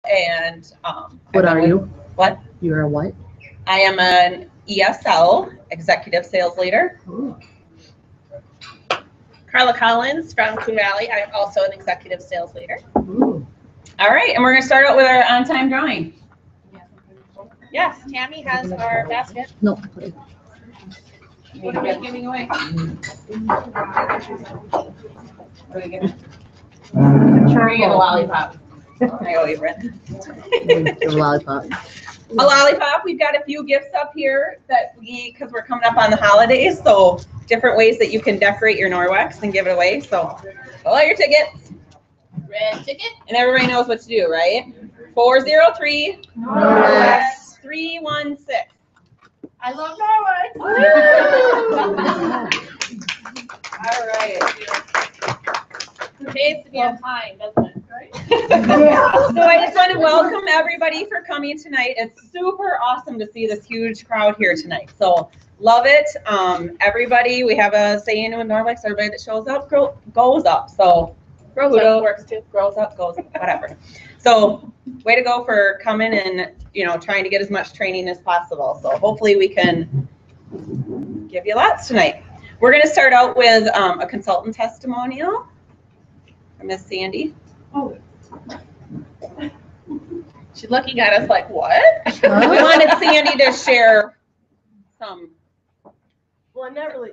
and what are you? What? You're a what? I am an ESL, Executive Sales Leader. Ooh. Carla Collins from Coon Valley. I'm also an Executive Sales Leader. Ooh. All right, and we're going to start out with our on-time drawing. Yes, Tammy has our basket. No. What are we giving away? What are we giving? We're getting a lollipop. I owe you, Brent. A lollipop. A lollipop. We've got a few gifts up here that because we're coming up on the holidays, so different ways that you can decorate your Norwex and give it away. So pull out your tickets. Red ticket. And everybody knows what to do, right? 403 Norwex 316. I love Norway. All right. It pays to be on time, doesn't it? Right? So I just want to welcome everybody for coming tonight. It's super awesome to see this huge crowd here tonight. So love it. Everybody, we have a saying in Norwex, everybody that shows up goes up. So Grows works too. grows up, goes up, whatever. So way to go for coming and, trying to get as much training as possible. So hopefully we can give you lots tonight. We're going to start out with a consultant testimonial from Miss Sandy. Oh. She's looking at us like, what? We wanted Sandy to share some. Well, I'm not really,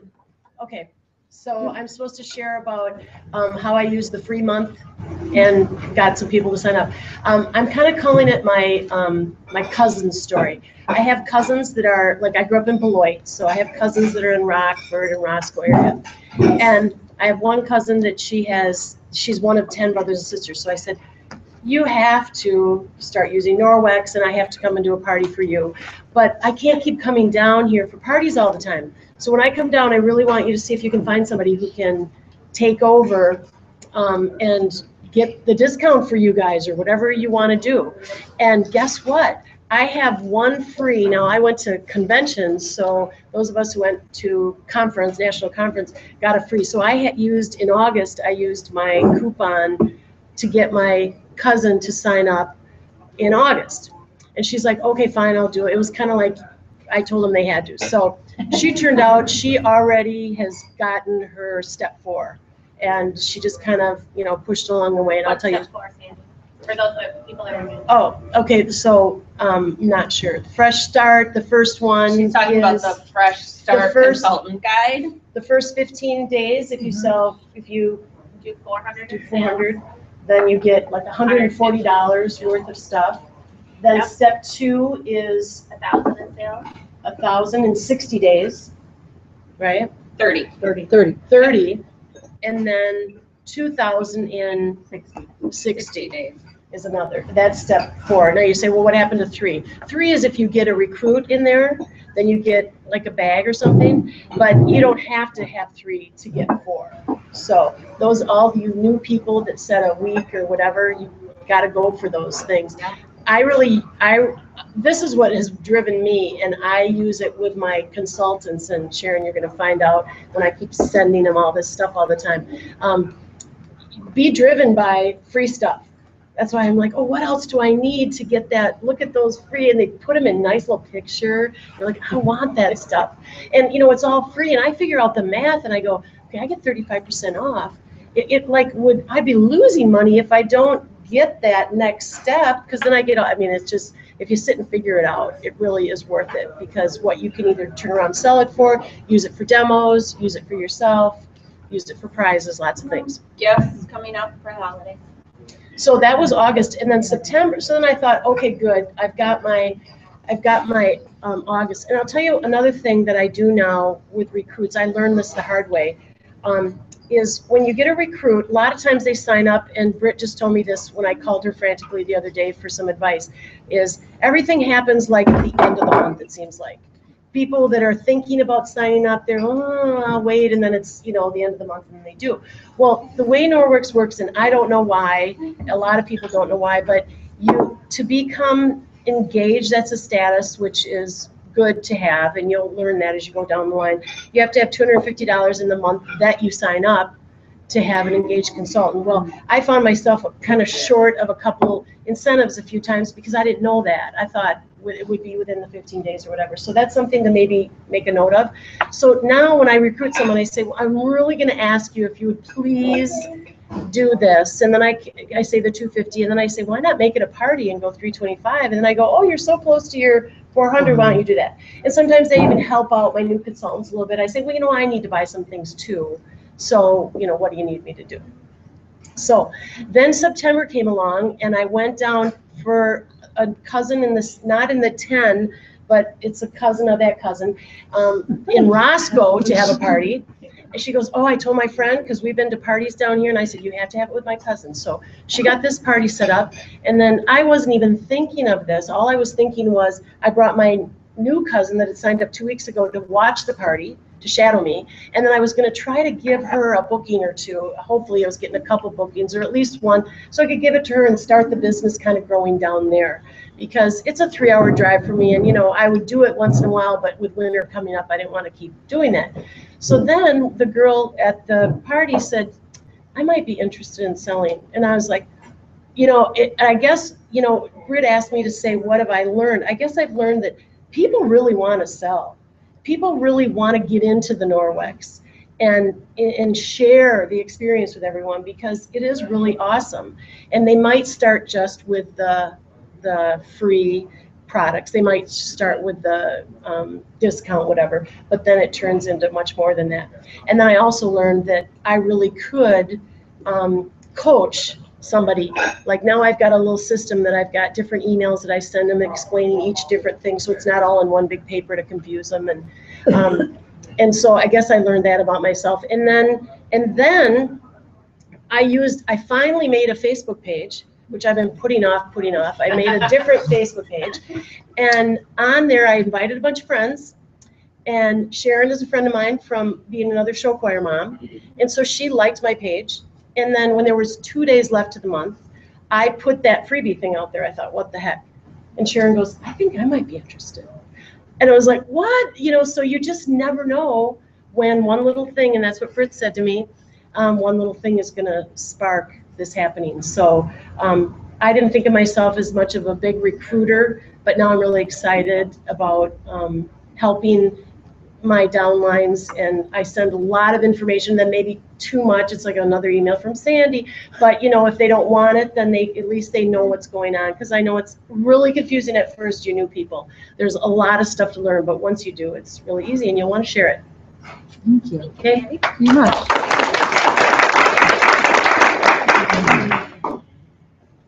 okay. So I'm supposed to share about how I use the free month and got some people to sign up. I'm kind of calling it my my cousin's story. I have cousins that are, like, I grew up in Beloit, so I have cousins that are in Rockford and Roscoe area. And I have one cousin that she's one of 10 brothers and sisters. So I said, you have to start using Norwex and I have to come and do a party for you. But I can't keep coming down here for parties all the time. So when I come down, I really want you to see if you can find somebody who can take over and get the discount for you guys or whatever you want to do. And guess what? I have one free. Now, I went to conventions, so those of us who went to conference, national conference, got a free. So I had used, in August, I used my coupon to get my cousin to sign up in August. And she's like, okay, fine, I'll do it. It was kind of like I told them they had to. So she turned out, she already has gotten her step 4. And she just kind of, pushed along the way. And I'll tell you. Step 4, Sandy? For those people that are new. Oh, okay. So, not sure. Fresh Start, the first one. She's talking about the Fresh Start Consultant Guide. The first 15 days, if you Do 400. do 400, then you get like $140 worth of stuff. Then Yep. step 2 is 1,000 in sales. 1,000 in 60 days, right? 30. 30, and then 2,000 in 60 days is another. That's step 4. Now you say, well, what happened to 3? 3 is if you get a recruit in there, then you get like a bag or something, but you don't have to have 3 to get 4. So those, all you new people that said a week or whatever, you got to go for those things. This is what has driven me, and I use it with my consultants, and Sharon, you're going to find out when I keep sending them all this stuff all the time. Be driven by free stuff. That's why I'm like, oh, what else do I need to get that? Look at those free, and they put them in nice little picture. You're like, I want that stuff. And, it's all free, and I figure out the math, and I go, okay, I get 35% off. I'd be losing money if I don't get that next step, because then it's just, if you sit and figure it out, it really is worth it, because what you can either turn around and sell it for, use it for demos, use it for yourself, use it for prizes, lots of things. Gifts coming up for the holidays. So that was August, and then September. So then I thought, okay, good. I've got my August, and I'll tell you another thing that I do now with recruits. I learned this the hard way. Is when you get a recruit, a lot of times they sign up, and Britt just told me this when I called her frantically the other day for some advice, is everything happens like at the end of the month, it seems like. People that are thinking about signing up, they're, I'll wait, and then it's, the end of the month, and they do. Well, the way Norwex works, and I don't know why, a lot of people don't know why, but to become engaged, that's a status, which is good to have, and you'll learn that as you go down the line. You have to have $250 in the month that you sign up, to have an engaged consultant. Well, I found myself kind of short of a couple incentives a few times because I didn't know that. I thought it would be within the 15 days or whatever. So that's something to maybe make a note of. So now when I recruit someone, I say, well, I'm really going to ask you if you would please do this. And then I say the 250, and then I say, why not make it a party and go 325? And then I go, oh, you're so close to your 400, why don't you do that? And sometimes they even help out my new consultants a little bit. I say, well, I need to buy some things too. So, what do you need me to do? So then September came along, and I went down for a cousin not in the 10, but it's a cousin of that cousin, in Roscoe to have a party. And she goes, oh, I told my friend, because we've been to parties down here, and I said, you have to have it with my cousin. So she got this party set up, and then I wasn't even thinking of this. All I was thinking was I brought my new cousin that had signed up 2 weeks ago to watch the party, to shadow me, and then I was going to try to give her a booking or two. Hopefully I was getting a couple bookings, or at least one, so I could give it to her and start the business kind of growing down there, because it's a 3-hour drive for me, and I would do it once in a while, but with winter coming up, I didn't want to keep doing that. So then the girl at the party said, I might be interested in selling, and I was like, I guess, Britt asked me to say, what have I learned? I guess I've learned that people really want to sell. People really want to get into the Norwex and share the experience with everyone, because it is really awesome. And they might start just with the free products. They might start with the discount, whatever, but then it turns into much more than that. And then I also learned that I really could coach somebody. Like now I've got a little system that I've got different emails that I send them explaining each different thing, so it's not all in one big paper to confuse them. And so I guess I learned that about myself. And then I finally made a Facebook page, which I've been putting off. I made a different Facebook page, and on there I invited a bunch of friends. And Sharon is a friend of mine from being another show choir mom, and so she liked my page. And then when there was 2 days left to the month, I put that freebie thing out there. I thought, what the heck? And Sharon goes, I think I might be interested. And I was like, what? So you just never know when one little thing, and that's what Fritz said to me, one little thing is going to spark this happening. So I didn't think of myself as much of a big recruiter, but now I'm really excited about helping my downlines, and I send a lot of information, then maybe too much, it's like another email from Sandy, but if they don't want it, then at least they know what's going on, because I know it's really confusing at first, you new people. There's a lot of stuff to learn, but once you do, it's really easy, and you'll want to share it. Thank you. Okay? Thank you very much.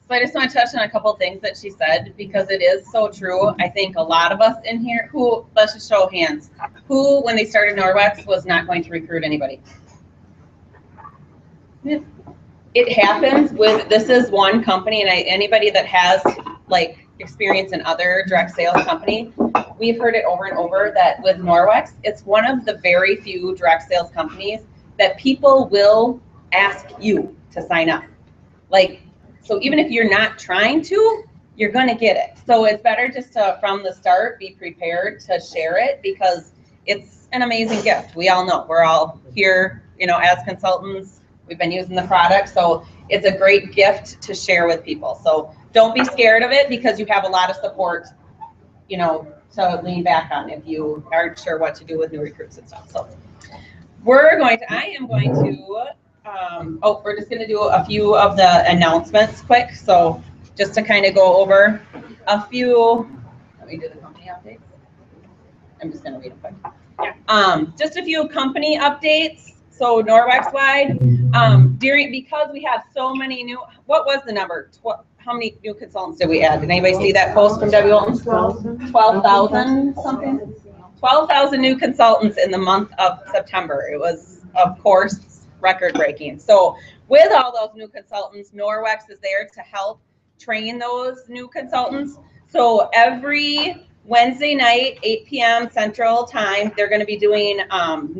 So I just want to touch on a couple of things that she said, because it is so true. I think a lot of us in here, let's just show hands, who, when they started Norwex, was not going to recruit anybody. It happens this is one company, and anybody that has experience in other direct sales company, we've heard it over and over that with Norwex, it's one of the very few direct sales companies that people will ask you to sign up. So even if you're not trying to, you're going to get it. So it's better just to, from the start, be prepared to share it, because it's an amazing gift. We all know, we're all here, as consultants, we've been using the product. So it's a great gift to share with people. So don't be scared of it, because you have a lot of support, to lean back on if you aren't sure what to do with new recruits and stuff. So I am going to, we're just going to do a few of the announcements quick. So just to kind of go over a few, let me do the company updates. I'm just going to read them quick. Yeah. Just a few company updates. So Norwex wide, because we have so many new, what was the number? How many new consultants did we add? Did anybody see that post from W. Walton? 12,000 something? 12,000 new consultants in the month of September. It was, of course, record breaking. So with all those new consultants, Norwex is there to help train those new consultants. So every Wednesday night, 8 p.m. Central Time, they're going to be doing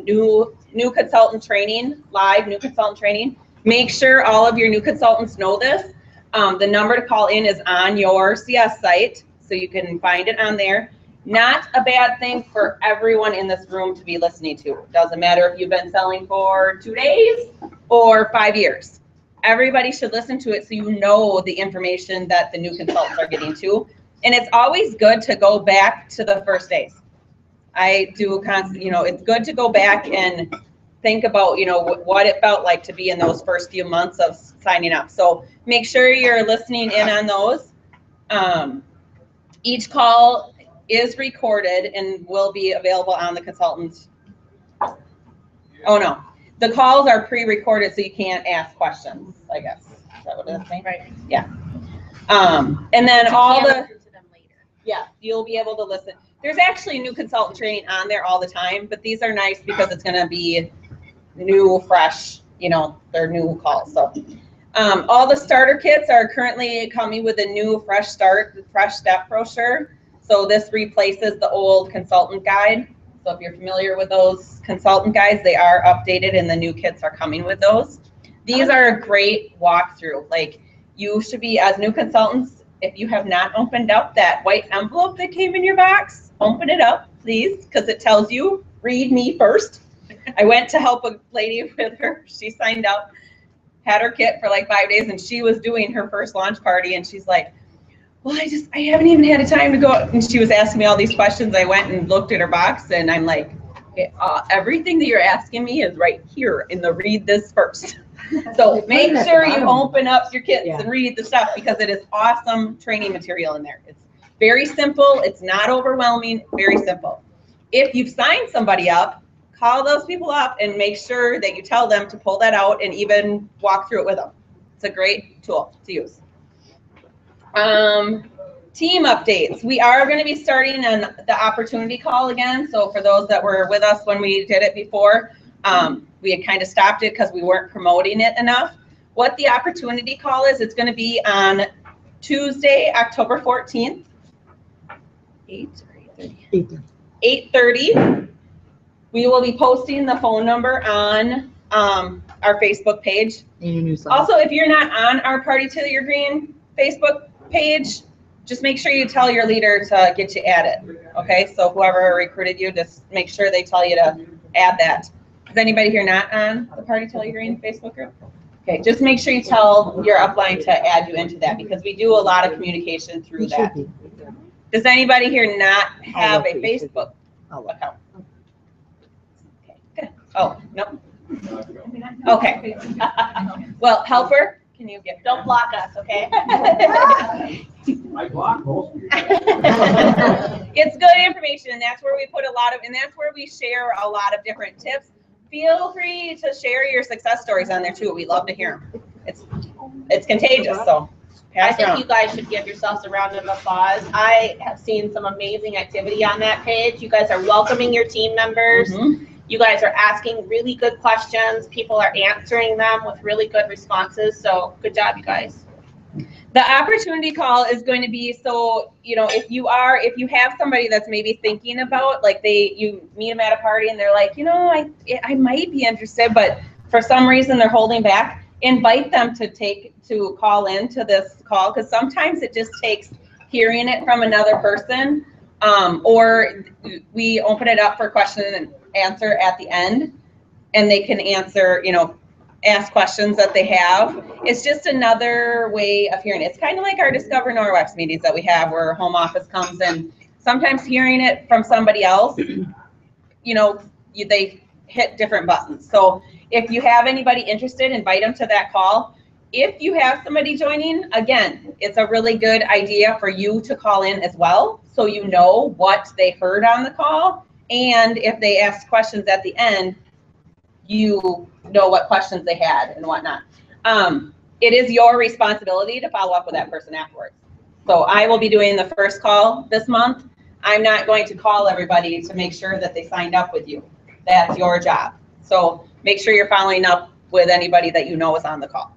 new consultant training, live new consultant training. Make sure all of your new consultants know this. The number to call in is on your CS site, so you can find it on there. Not a bad thing for everyone in this room to be listening to. Doesn't matter if you've been selling for 2 days or 5 years. Everybody should listen to it so you know the information that the new consultants are getting to. And it's always good to go back to the first days. I do constant, it's good to go back and think about, what it felt like to be in those first few months of signing up. So make sure you're listening in on those. Each call is recorded and will be available on the consultant's. Oh no, the calls are pre-recorded so you can't ask questions, I guess. Is that what it's saying? Right. Yeah. And then all the, Listen to them later. yeah, you'll be able to listen. There's actually new consultant training on there all the time, but these are nice because it's gonna be new, fresh, they're new calls. So all the starter kits are currently coming with a new fresh step brochure. So this replaces the old consultant guide. So if you're familiar with those consultant guides, they are updated and the new kits are coming with those. These are a great walkthrough. Like, you should be, as new consultants, if you have not opened up that white envelope that came in your box, open it up, please, because it tells you, read me first. I went to help a lady with her. She signed up, had her kit for like 5 days, and she was doing her first launch party, and she's like, well, I haven't even had a time to go. And she was asking me all these questions. I went and looked at her box, and I'm like, okay, everything that you're asking me is right here in the read this first. So make sure you open up your kits and read the stuff, because it is awesome training material in there. It's very simple. It's not overwhelming, very simple. If you've signed somebody up, call those people up and make sure that you tell them to pull that out and even walk through it with them. It's a great tool to use. Team updates. We are going to be starting on the opportunity call again. So for those that were with us when we did it before, we had kind of stopped it because we weren't promoting it enough. What the opportunity call is, it's going to be on Tuesday, October 14th, 8:30. We will be posting the phone number on our Facebook page. Also, if you're not on our Party Till You're Green Facebook page, just make sure you tell your leader to get you added. Okay, so whoever recruited you, just make sure they tell you to add that. Is anybody here not on the Party Till You're Green Facebook group? Okay, just make sure you tell your upline to add you into that, because we do a lot of communication through that. Does anybody here not have a Facebook account? Okay, good. Oh, no. Okay. Well, helper, can you get? Don't block us, okay? I block most of you. It's good information, and that's where we put a lot of, and that's where we share a lot of different tips. Feel free to share your success stories on there too. We love to hear them. It's contagious, so I pass it think around. you guys should give yourselves a round of applause. I have seen some amazing activity on that page. You guys are welcoming your team members. Mhm. You guys are asking really good questions. People are answering them with really good responses. So good job, you guys. The opportunity call is going to be, so, if you have somebody that's maybe thinking about, like, you meet them at a party and they're like, I might be interested, but for some reason they're holding back, invite them to call in to this call, because sometimes it just takes hearing it from another person, or we open it up for question and answer at the end, and they can answer, ask questions that they have. It's just another way of hearing it. It's kind of like our Discover Norwex meetings that we have, where home office comes, and sometimes hearing it from somebody else, they hit different buttons. So if you have anybody interested, invite them to that call. If you have somebody joining, again, it's a really good idea for you to call in as well, so you know what they heard on the call, and if they ask questions at the end, you know what questions they had and whatnot. It is your responsibility to follow up with that person afterwards. So I will be doing the first call this month. I'm not going to call everybody to make sure that they signed up with you. That's your job. So make sure you're following up with anybody that you know is on the call.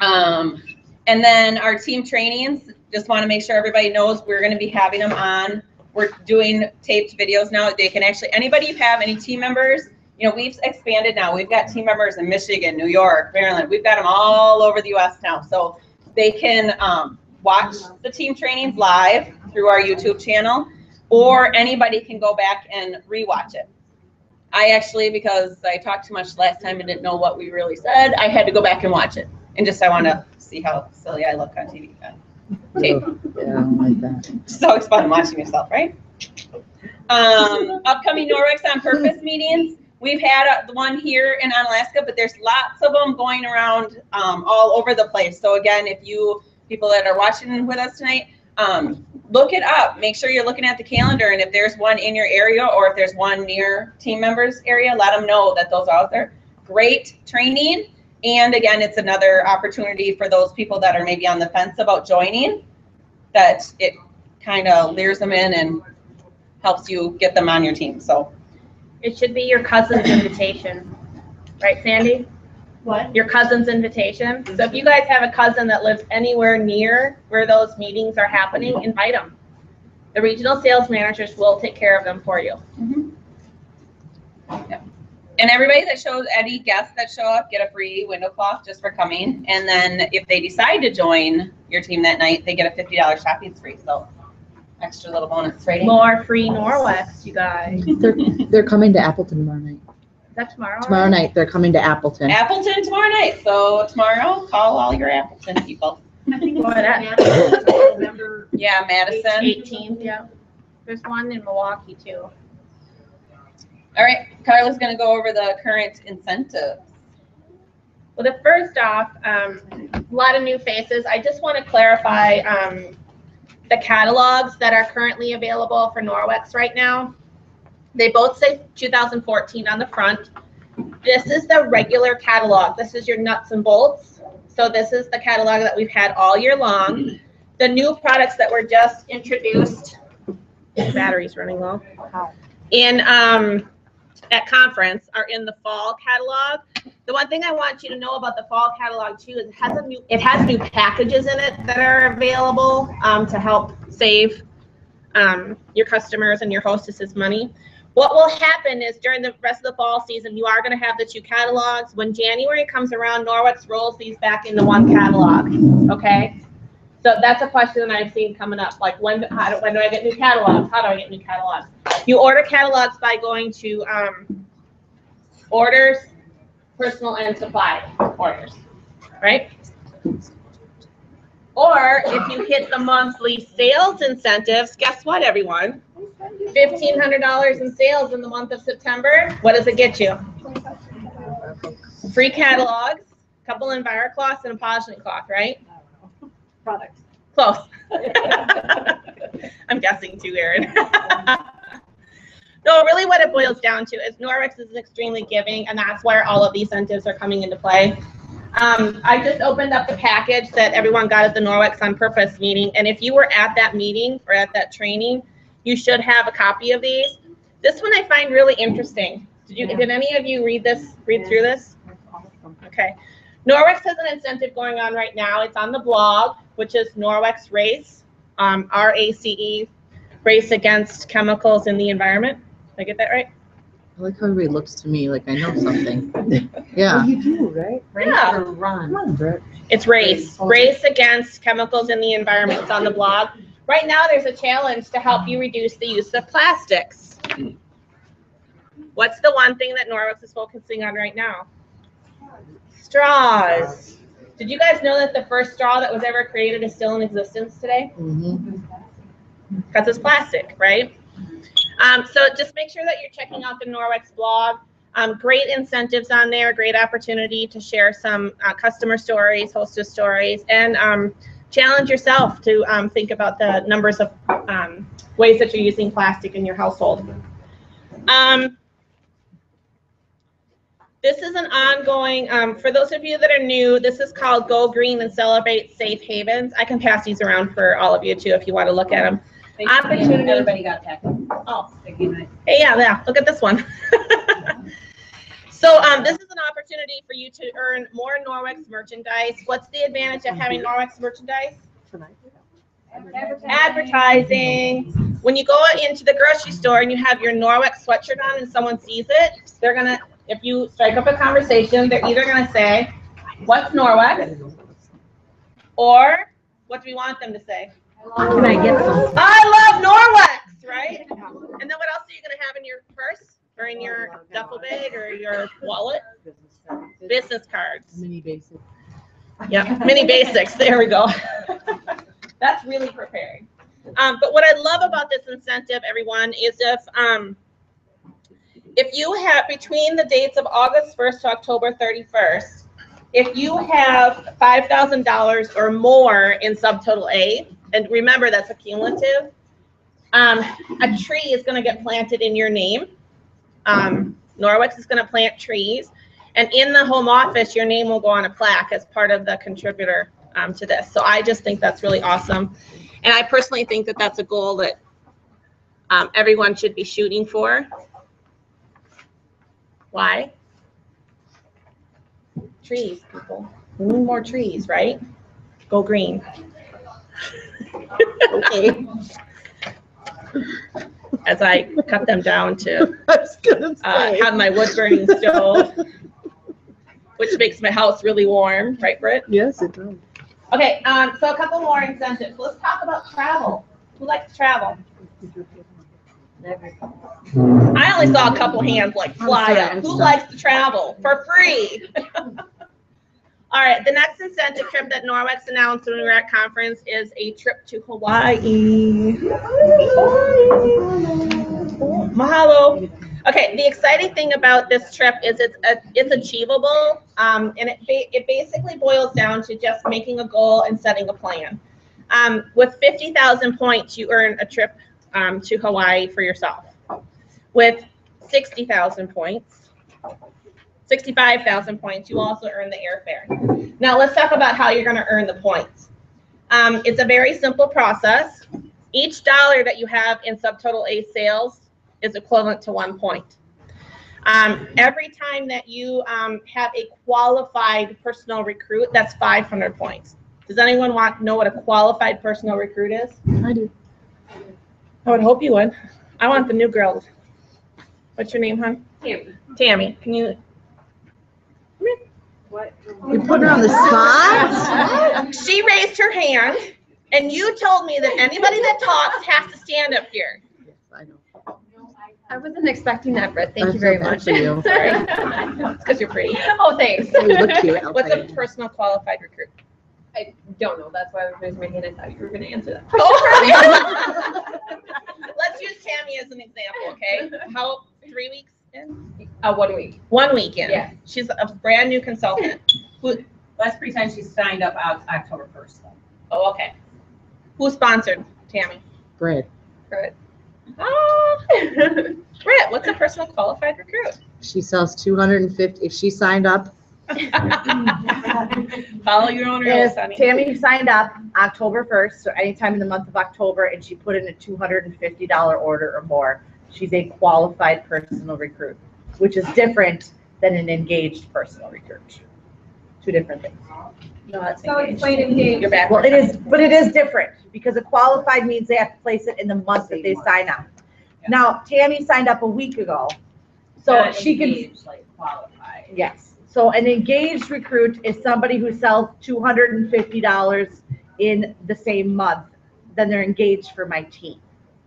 And then our team trainings, just want to make sure everybody knows we're going to be having them on. We're doing taped videos now. They can actually, anybody you have, any team members, we've expanded now. We've got team members in Michigan, New York, Maryland. We've got them all over the U.S. now. So they can watch the team trainings live through our YouTube channel. or anybody can go back and rewatch it. I actually, because I talked too much last time and didn't know what we really said, I had to go back and watch it. And just, I want to see how silly I look on TV. Tape. Yeah, I don't like that. It's always fun watching yourself, right? Upcoming Norwex on Purpose meetings. We've had the one here in Alaska, but there's lots of them going around all over the place. So again, if you people that are watching with us tonight, look it up. Make sure you're looking at the calendar, and if there's one in your area or if there's one near team members' area, let them know that those are out there. Great training, and again, it's another opportunity for those people that are maybe on the fence about joining, that it kind of lures them in and helps you get them on your team. So It should be your cousin's invitation, right, Sandy? What? Your cousin's invitation. So if you guys have a cousin that lives anywhere near where those meetings are happening, invite them. The regional sales managers will take care of them for you. Yep. And everybody that shows, any guests that show up, get a free window cloth just for coming. And then if they decide to join your team that night, they get a $50 shopping spree. So extra little bonus rating. More free Norwex, you guys. They're coming to Appleton tomorrow night. Is that tomorrow? Tomorrow night, they're coming to Appleton. Appleton tomorrow night. So tomorrow, call all your Appleton people. Boy, that- Yeah, Madison. 18th, yeah. There's one in Milwaukee too. All right, Carla's gonna go over the current incentives. Well, the first off, a lot of new faces. I just want to clarify the catalogs that are currently available for Norwex right now. They both say 2014 on the front. This is the regular catalog. This is your nuts and bolts. So this is the catalog that we've had all year long. The new products that were just introduced, battery's running low, in at conference are in the fall catalog. The one thing I want you to know about the fall catalog too is it has new packages in it that are available to help save your customers and your hostesses money. What will happen is during the rest of the fall season, you are going to have the two catalogs. When January comes around, Norwex rolls these back into one catalog. Okay, so that's a question that I've seen coming up. Like when do I get new catalogs? How do I get new catalogs? You order catalogs by going to orders, personal and supply orders, right? Or if you hit the monthly sales incentives, guess what, everyone? $1,500 in sales in the month of September. What does it get you? Free catalogs, a couple EnviroCloths, and a Poshnet cloth, right? Products. Close. I'm guessing too, Erin. No, really what it boils down to is Norwex is extremely giving, and that's where all of these incentives are coming into play. I just opened up the package that everyone got at the Norwex on Purpose meeting, and if you were at that meeting or at that training, you should have a copy of these. This one I find really interesting. Did any of you read through this? Okay. Norwex has an incentive going on right now. It's on the blog, which is Norwex Race, RACE, Race Against Chemicals in the Environment. Did I get that right? I like how everybody looks to me like I know something. Yeah. You do, right? Yeah. Or run. Come on, Brett. It's Race Against Chemicals in the Environment. It's on the blog. Right now, there's a challenge to help you reduce the use of plastics. What's the one thing that Norwex is focusing on right now? Straws. Did you guys know that the first straw that was ever created is still in existence today? Mm-hmm. Because it's plastic, right? So just make sure that you're checking out the Norwex blog. Great incentives on there, great opportunity to share some customer stories, hostess stories, and challenge yourself to think about the numbers of ways that you're using plastic in your household. This is an ongoing, for those of you that are new, this is called Go Green and Celebrate Safe Havens. I can pass these around for all of you too if you want to look at them. Opportunity. Everybody got that. Oh, hey, yeah, look at this one. So this is an opportunity for you to earn more Norwex merchandise. What's the advantage of having Norwex merchandise? Advertising. When you go into the grocery store and you have your Norwex sweatshirt on and someone sees it, they're gonna, if you strike up a conversation, they're either gonna say, what's Norwex? Or what do we want them to say? Can I get some? I love Norwex, right? And then what else are you gonna have in your purse or in your duffel bag or your wallet? Business cards. Mini basic. Yeah, mini basics. There we go. That's really preparing. But what I love about this incentive, everyone, is if you have between the dates of August 1st to October 31st, if you have $5,000 or more in subtotal A, and remember that's a cumulative, a tree is going to get planted in your name. Norwex is going to plant trees. And in the home office, your name will go on a plaque as part of the contributor to this. So I just think that's really awesome. And I personally think that that's a goal that everyone should be shooting for. Why? Trees, people. We need more trees, right? Go green. Okay. As I cut them down to I was gonna say. have my wood burning stove, which makes my house really warm, right, Britt? Yes, it does. Okay, so a couple more incentives. Let's talk about travel. Who likes to travel? I only saw a couple hands like fly up. Who likes to travel for free? All right, the next incentive trip that Norwex announced when we were at conference is a trip to Hawaii. Mahalo. Okay, the exciting thing about this trip is it's achievable, and it basically boils down to just making a goal and setting a plan. With 50,000 points, you earn a trip to Hawaii for yourself. With 60,000 points, 65,000 points, you also earn the airfare. Now let's talk about how you're going to earn the points. It's a very simple process. Each dollar that you have in subtotal A sales is equivalent to 1 point. Every time that you have a qualified personal recruit, that's 500 points. Does anyone want to know what a qualified personal recruit is? I do. I would hope you would. I want the new girls. What's your name, hon? Tammy. Tammy. Can you? What? You put her on the spot? She raised her hand, and you told me that anybody that talks has to stand up here. Yes, I know. I wasn't expecting that, Britt. Thank you very much. For you. Sorry. It's because you're pretty. Oh, thanks. You look cute. I'll What's tell a you. personal qualified recruit? I don't know. That's why I was raising my hand. I thought you were going to answer that. Oh, let's use Tammy as an example, okay? How 3 weeks in? 1 week. 1 week in. Yeah. She's a brand new consultant. Let's pretend she signed up October 1st. Oh, okay. Who sponsored Tammy? Bread. Britt. Oh, Britt, what's a personal qualified recruit? She sells 250. If she signed up, Follow your own rules, If Sunny. Tammy signed up October 1st, so anytime in the month of October, and she put in a $250 order or more, she's a qualified personal recruit, which is different than an engaged personal recruit. Two different things. No, that's So engaged. explain engaged. You're back. Well, it is, but it is different, because a qualified means they have to place it in the month that they sign up. Now, Tammy signed up a week ago, so Not she can, engaged, like qualified. yes. So an engaged recruit is somebody who sells $250 in the same month, then they're engaged for my team,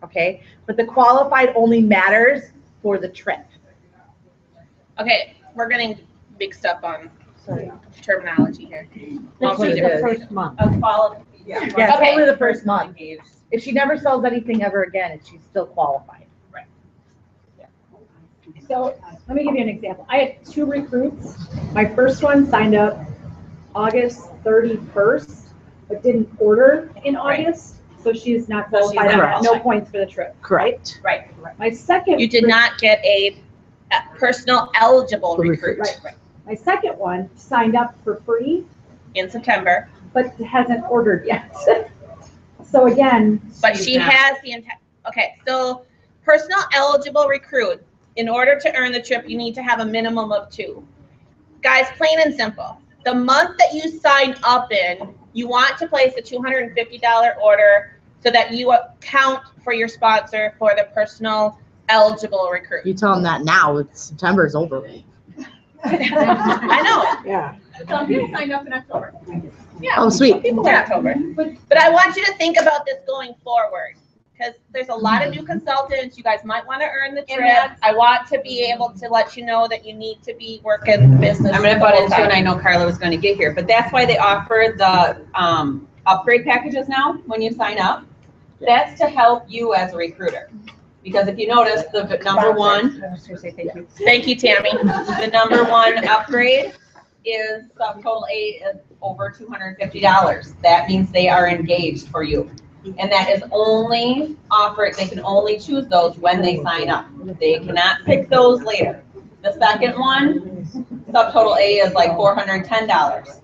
okay? But the qualified only matters for the trip. Okay, we're getting mixed up on terminology here. That's what it is. month. A qualified, yeah. Yeah, it's Okay. only the first month. Engaged. If she never sells anything ever again, she's still qualified. So let me give you an example. I had 2 recruits. My first one signed up August 31st, but didn't order in Right. August. So she is not So she's qualified, not no qualified. points for the trip. Correct. Right. My second. You did not get a personal eligible The recruit Right. My second one signed up for free, in September, but hasn't ordered yet. So again, but She's she not. has the intent. Okay, so personal eligible recruit, in order to earn the trip, you need to have a minimum of 2. Guys, plain and simple. The month that you sign up in, you want to place a $250 order so that you account for your sponsor for the personal eligible recruit. You tell them that now. September's over. I know. Yeah. Some people signed up in October. Yeah. Oh, sweet. People in October. But I want you to think about this going forward, because there's a lot of new consultants. You guys might want to earn the And trip. that's- I want to be able to let you know that you need to be working business. I'm gonna butt into, full-time. and I know Carla was gonna get here, but that's why they offer the, upgrade packages now when you sign up. That's to help you as a recruiter. Because if you notice, the number one, Thank you, Tammy. the number one upgrade is subtotal A is over $250. That means they are engaged for you. And that is only offered, they can only choose those when they sign up. They cannot pick those later. The second one, subtotal A is like $410.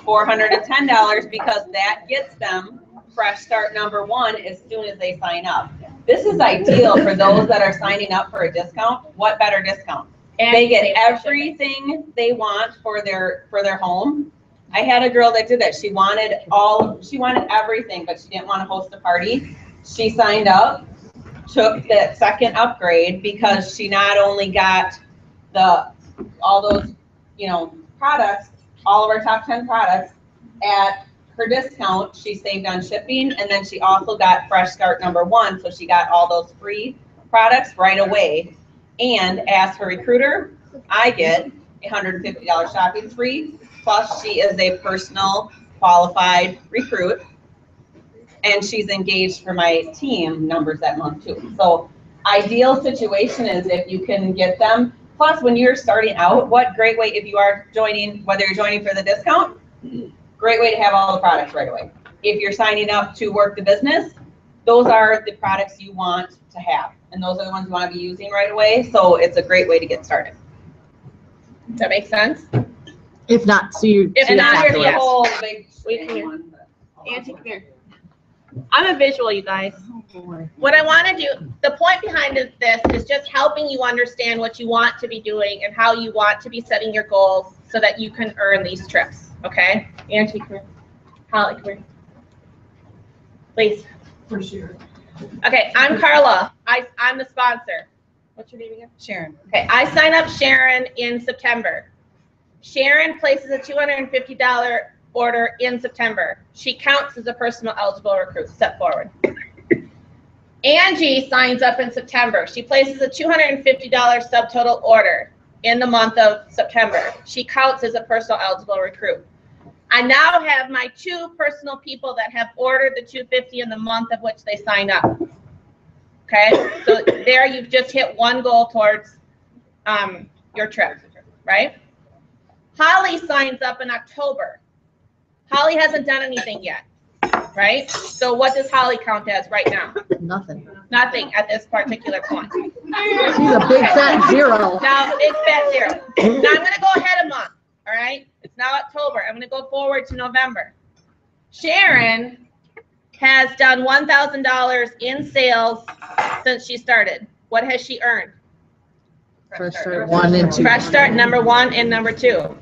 $410 because that gets them fresh start number one as soon as they sign up. This is ideal for those that are signing up for a discount. What better discount? And They get save for shipping. everything they want for their home. I had a girl that did that. She wanted everything, but she didn't want to host a party. She signed up, took that second upgrade because she not only got all those, products, all of our top 10 products at her discount. She saved on shipping, and then she also got fresh start number one. So she got all those free products right away. And as her recruiter, I get $150 shopping free. Plus, she is a personal qualified recruit, and she's engaged for my team numbers that month too. So, ideal situation is if you can get them. Plus, when you're starting out, what great way if you are joining, whether you're joining for the discount, great way to have all the products right away. If you're signing up to work the business, those are the products you want to have, and those are the ones you want to be using right away. So it's a great way to get started. Does that make sense? If not, so you. If see us not, Not afterwards. your whole big Wait, come here. one, but- Auntie, come here. I'm a visual, you guys. What I want to do, the point behind this is just helping you understand what you want to be doing and how you want to be setting your goals so that you can earn these trips, okay? Auntie, come here. Holly, come here. Please. For sure. Okay, I'm Carla. I'm the sponsor. What's your name again? Sharon. Okay, I sign up Sharon in September. Sharon places a $250 order in September. She counts as a personal eligible recruit. Step forward. Angie signs up in September. She places a $250 subtotal order in the month of September. She counts as a personal eligible recruit. I now have my two personal people that have ordered the $250 in the month of which they sign up. Okay, so there you've just hit one goal towards your trip, right? Holly signs up in October. Holly hasn't done anything yet, right? So what does Holly count as right now? Nothing. Nothing at this particular point. She's a big fat zero. Now, big fat zero. Now I'm gonna go ahead a month, all right? It's now October. I'm gonna go forward to November. Sharon has done $1,000 in sales since she started. What has she earned? Fresh start 1 and 2. Fresh start number 1 and number 2.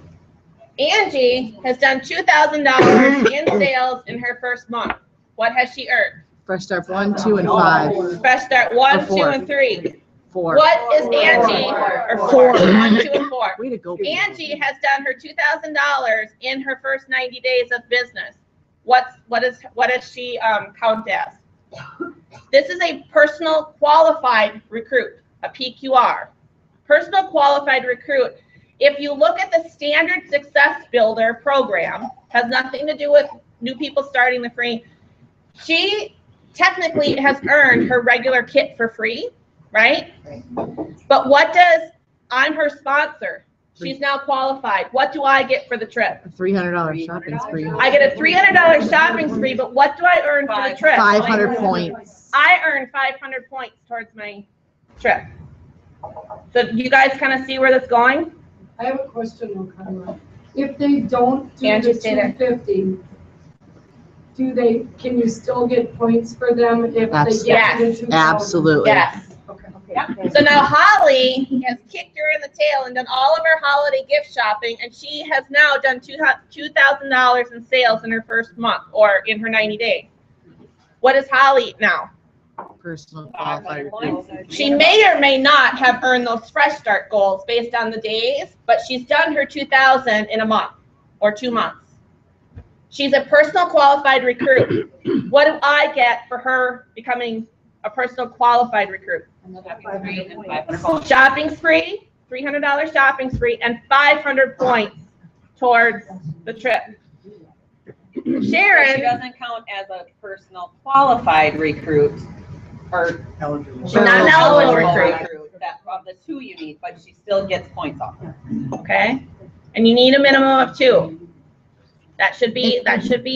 Angie has done $2,000 in sales in her first month. What has she earned? Fresh start 1, 2, and 5. Fresh start 1, 2, 4. and 3. 4. What is Angie? Or 4. 4. 1, 2, and 4. Way to go. Angie has done her $2,000 in her first 90 days of business. What does she count as? This is a personal qualified recruit, a PQR. Personal qualified recruit. If you look at the Standard Success Builder program, has nothing to do with new people starting the free. She technically has earned her regular kit for free, right? But what does, I'm her sponsor. She's now qualified. What do I get for the trip? A $300 shopping spree. I get a $300 shopping spree, but what do I earn for the trip? 500 points. I earn 500 points towards my trip. So you guys kind of see where that's going? I have a question, Carla. If they don't do Angie, the stay there. 250, can you still get points for them if they Absolutely. get to the 2000? Absolutely. Yes. Okay. So now Holly has kicked her in the tail and done all of her holiday gift shopping, and she has now done $2,000 in sales in her first month or in her 90 days. What is Holly now? Personal qualified recruit. She may or may not have earned those fresh start goals based on the days, but she's done her 2,000 in a month or 2 months. She's a personal qualified recruit. What do I get for her becoming a personal qualified recruit? Shopping spree, $300 shopping spree, and 500 points towards the trip. She Sharon, doesn't count as a personal qualified recruit or she's not an eligible recruit, that of the two you need, but she still gets points off. okay? And you need a minimum of 2. That should be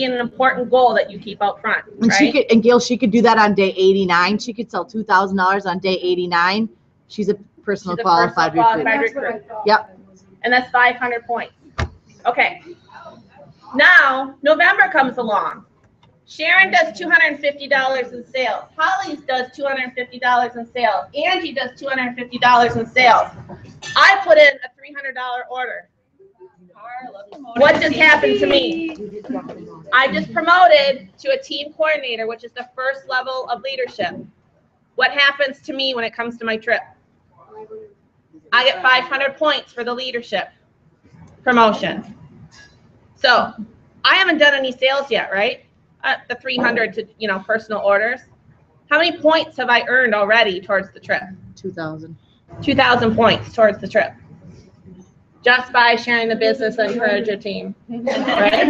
an important goal that you keep out front, And she right? could, and Gail, she could do that on day 89. She could sell $2,000 on day 89. She's a personal She's a qualified personal recruit. qualified That's what I recruit. thought. Yep. And that's 500 points. Okay. Now, November comes along. Sharon does $250 in sales. Holly's does $250 in sales. Angie does $250 in sales. I put in a $300 order. What just happened to me? I just promoted to a team coordinator, which is the first level of leadership. What happens to me when it comes to my trip? I get 500 points for the leadership promotion. So I haven't done any sales yet, right? The 300 to, personal orders. How many points have I earned already towards the trip? 2,000. 2,000 points towards the trip. Just by sharing the business and encourage your team. Right?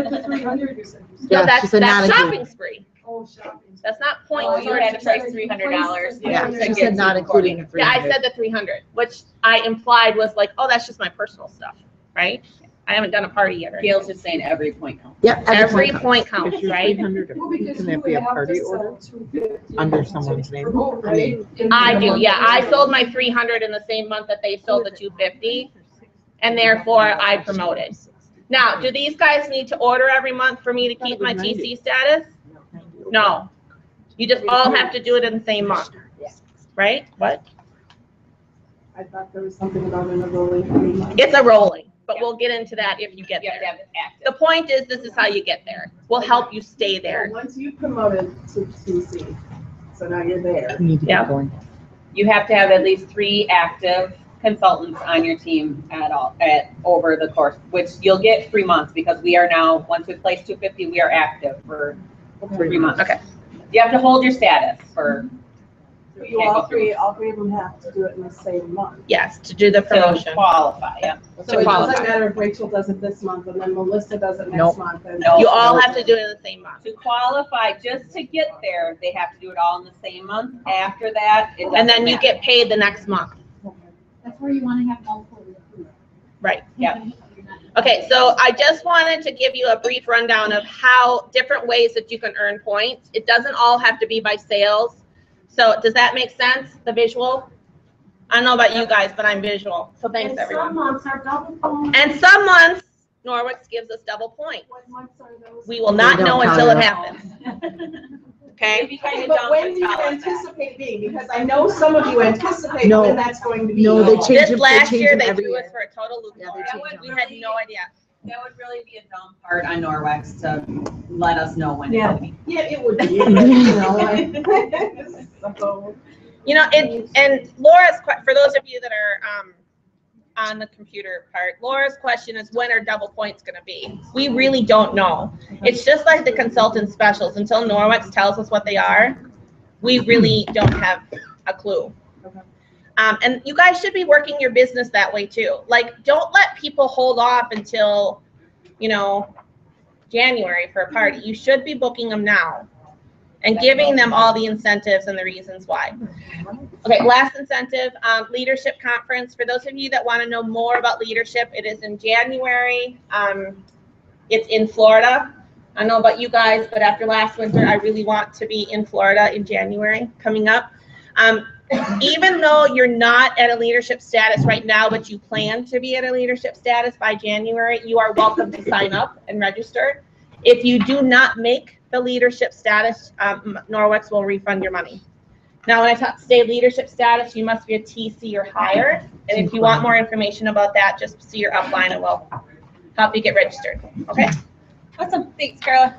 The 300 you said. No, Yeah, that's she said not shopping included. spree. Oh, shopping. That's not Oh, points you towards had the to trip. price $300. Yeah, To she get said not including the Yeah, I 300. said the 300, which I implied was like, oh, that's just my personal stuff, right? I haven't done a party yet. Or anything. Gail's just saying every point counts. Yep. Every point counts, If you're right? 300, Well, because can you that be a would have party to sell order? 250 Under to someone's name? promote, I mean- right? I do, yeah. I sold my 300 in the same month that they sold the 250, and therefore I promoted. Now, do these guys need to order every month for me to keep my TC status? No. You just all have to do it in the same month, right? What? I thought there was something about an rolling 3 months. It's a rolling, but we'll get into that if you get You have to there. have it active. The point is, this is how you get there. We'll help you stay there. Once you promoted to TC, so now you're there. Need to Yeah. get going. You have to have at least 3 active consultants on your team over the course, which you'll get 3 months because we are now, once we place 250, we are active for 3 months. Okay. You have to hold your status for, You all three of them have to do it in the same month. Yes, to do the to promotion. qualify, yeah. So it qualify. doesn't matter if Rachel does it this month and then Melissa does it Nope. next month. And No. You all have to do it in the same month. To qualify, just to get there, they have to do it all in the same month. After that, it doesn't And then you matter. get paid the next month. That's where you want to have multiple recruits. Right. Yep. Okay, so I just wanted to give you a brief rundown of how different ways that you can earn points. It doesn't all have to be by sales. So does that make sense, the visual? I don't know about you guys, but I'm visual. So thanks, And everyone. some months are double points. And some months, Norwich gives us double points. What months are those? We will not They don't know count until it it. happens. Okay? It'd be kind of But dumb when to do you tell us that. anticipate being? Because I know some of you anticipate No. when that's going to be. No, they change This them- last change year, them they every threw us year. for a total Yeah, loophole. they change them. We had no idea. That would really be a dumb part on Norwex to let us know when. Yeah. it's Yeah, it would be, you know, like. So, You know, and Laura's, for those of you that are on the computer part, Laura's question is, when are double points going to be? We really don't know. It's just like the consultant specials. Until Norwex tells us what they are, we really don't have a clue. And you guys should be working your business that way too. Like, don't let people hold off until, January for a party. You should be booking them now and giving them all the incentives and the reasons why. Okay, last incentive, leadership conference. For those of you that want to know more about leadership, it is in January. It's in Florida. I don't know about you guys, but after last winter, I really want to be in Florida in January coming up. Even though you're not at a leadership status right now, but you plan to be at a leadership status by January, you are welcome to sign up and register. If you do not make the leadership status, Norwex will refund your money. Now, when I say leadership status, you must be a TC or higher. And if you want more information about that, just see your upline and we'll help you get registered. Okay? Awesome, thanks, Carla.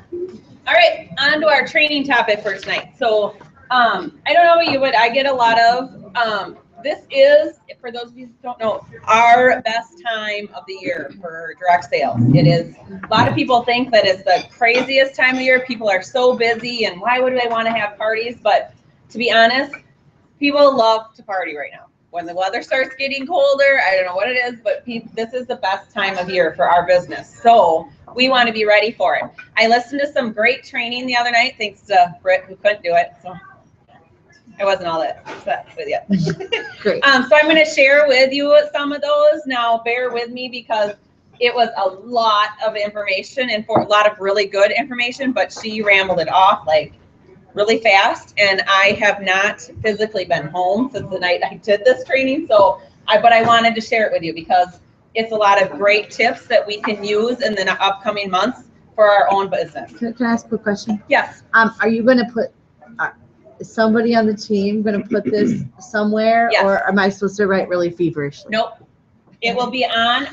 All right, on to our training topic for tonight. So, I don't know about you, but I get a lot of this is, for those of you who don't know, our best time of the year for direct sales. It is, a lot of people think that it's the craziest time of year. People are so busy and why would they want to have parties? But to be honest, people love to party right now. When the weather starts getting colder, I don't know what it is, but this is the best time of year for our business. So we want to be ready for it. I listened to some great training the other night, thanks to Britt who couldn't do it. So I wasn't all that upset with you. Great. So I'm going to share with you some of those. Now, bear with me because it was a lot of information and for a lot of really good information, but she rambled it off like really fast. And I have not physically been home since the night I did this training. So but I wanted to share it with you because it's a lot of great tips that we can use in the upcoming months for our own business. Can I ask a question? Yes. Are you going to put, is somebody on the team going to put this somewhere? Yes. Or am I supposed to write really feverishly? Nope. It will be on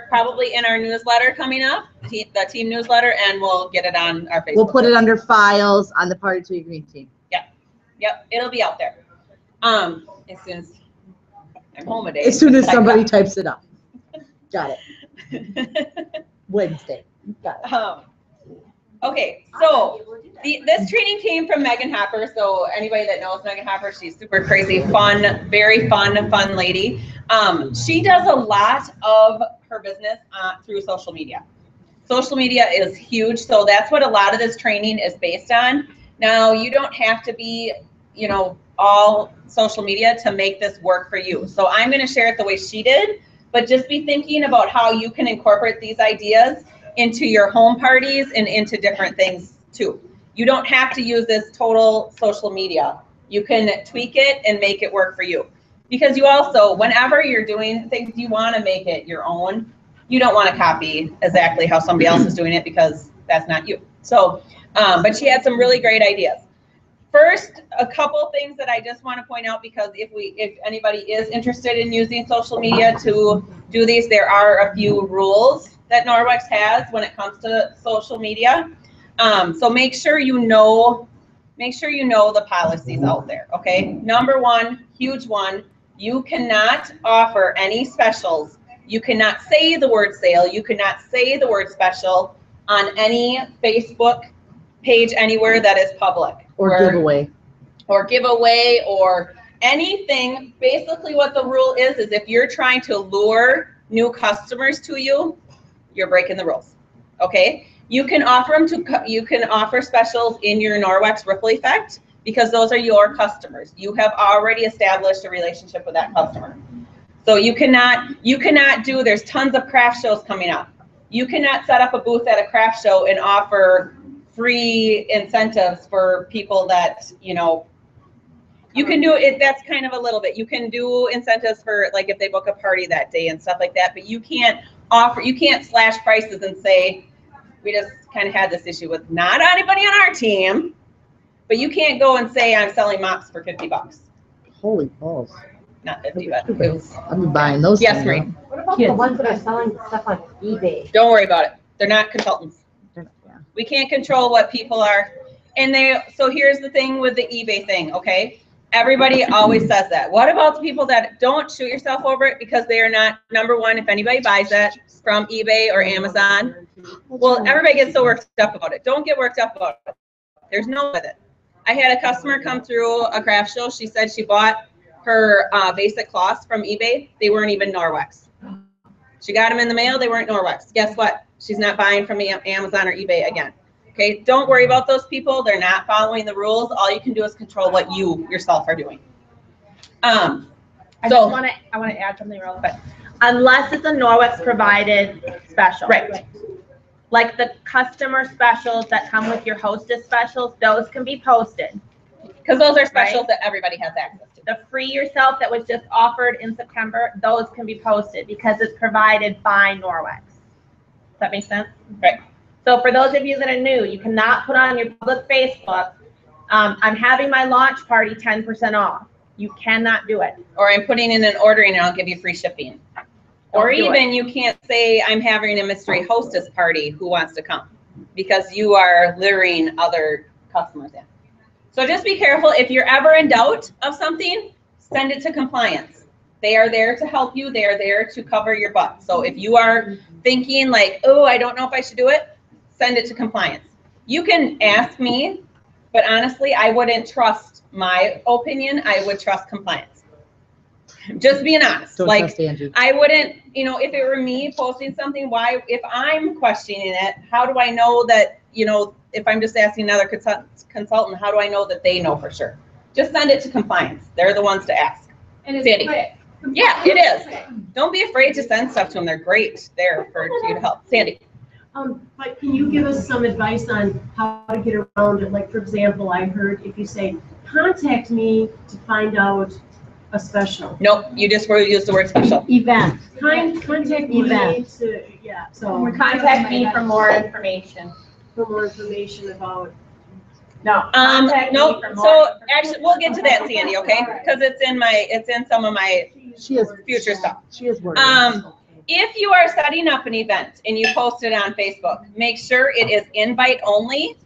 probably in our newsletter coming up, the team newsletter, and we'll get it on our Facebook. We'll put it under files on the Party to Your Green team. Yep, it'll be out there. As soon as I'm home a day. As soon as somebody types it up. Got it. Wednesday. Got it. Okay, so this training came from Megan Hopper. So anybody that knows Megan Hopper, she's super crazy, fun, very fun lady. She does a lot of her business through social media. Social media is huge, so that's what a lot of this training is based on. Now, you don't have to be, all social media to make this work for you. So I'm going to share it the way she did, but just be thinking about how you can incorporate these ideas into your home parties and into different things too. You don't have to use this total social media. You can tweak it and make it work for you. Because you also, whenever you're doing things, you want to make it your own. You don't want to copy exactly how somebody else is doing it because that's not you. So, but she had some really great ideas. First, a couple things that I just want to point out, because if anybody is interested in using social media to do these, there are a few rules that Norwex has when it comes to social media. So make sure you know the policies out there, okay? Number one, huge one, you cannot offer any specials. You cannot say the word sale. You cannot say the word special on any Facebook page anywhere that is public. Or giveaway. Or giveaway or anything. Basically what the rule is if you're trying to lure new customers to you, you're breaking the rules, okay? You can offer specials in your Norwex Ripple Effect because those are your customers. You have already established a relationship with that customer. So you cannot do, there's tons of craft shows coming up. You cannot set up a booth at a craft show and offer free incentives for people that, you can do it. That's kind of a little bit, you can do incentives for like if they book a party that day and stuff like that, but you can't slash prices and say, we just kind of had this issue with not anybody on our team, but you can't go and say I'm selling mops for $50. Holy balls. Not 50, but it was. I'll be buying those. Yes, things, Maureen. What about the ones that are selling stuff on eBay? Don't worry about it. They're not consultants. huh? Yeah. We can't control what people are. And so here's the thing with the eBay thing, okay? Everybody always says that. What about the people that don't shoot yourself over it because they are not, number one, if anybody buys that from eBay or Amazon, well, everybody gets so worked up about it. Don't get worked up about it. There's no with it. I had a customer come through a craft show. She said she bought her basic cloths from eBay. They weren't even Norwex. She got them in the mail. They weren't Norwex. Guess what? She's not buying from Amazon or eBay again. Okay, don't worry about those people. They're not following the rules. All you can do is control what you yourself are doing. I want to add something real quick. Unless it's a Norwex provided special. Right. Like the customer specials that come with your hostess specials, those can be posted. Because those are specials that everybody has access to. The free yourself that was just offered in September, those can be posted because it's provided by Norwex. Does that make sense? Right. So for those of you that are new, you cannot put on your public Facebook, I'm having my launch party 10% off. You cannot do it. Or I'm putting in an ordering and I'll give you free shipping. Or even you can't say I'm having a mystery hostess party, who wants to come? Because you are luring other customers in. So just be careful. If you're ever in doubt of something, send it to compliance. They are there to help you. They are there to cover your butt. So if you are thinking like, oh, I don't know if I should do it, send it to compliance. You can ask me, but honestly, I wouldn't trust my opinion. I would trust compliance. Just being honest. Don't Like, trust Angie. I wouldn't, you know, if it were me posting something, why, if I'm questioning it, how do I know that, you know, if I'm just asking another consultant, how do I know that they know for sure? Just send it to compliance. They're the ones to ask. And it's Sandy. quick. Yeah, it is. Don't be afraid to send stuff to them. They're great there for you to help. Sandy. But can you give us some advice on how to get around it? Like, for example, I heard if you say, contact me to find out a special. Nope, you just use the word special. Event. Contact me Event. to, yeah, so Contact me for more information. for more information about. No. contact me No, for more so information. actually, we'll get to that, Sandy, okay? Because it's in some of my She is future stuff. She is worried. If you are setting up an event and you post it on Facebook, make sure it is invite only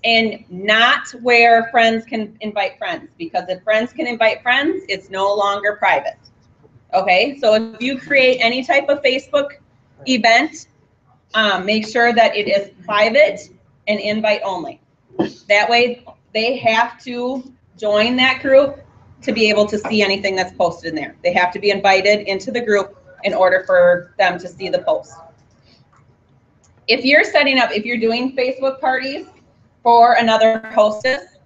and not where friends can invite friends, because if friends can invite friends, it's no longer private. Okay, so if you create any type of Facebook event, make sure that it is private and invite only. That way they have to join that group to be able to see anything that's posted in there. They have to be invited into the group in order for them to see the post. If you're setting up, if you're doing Facebook parties for another hostess,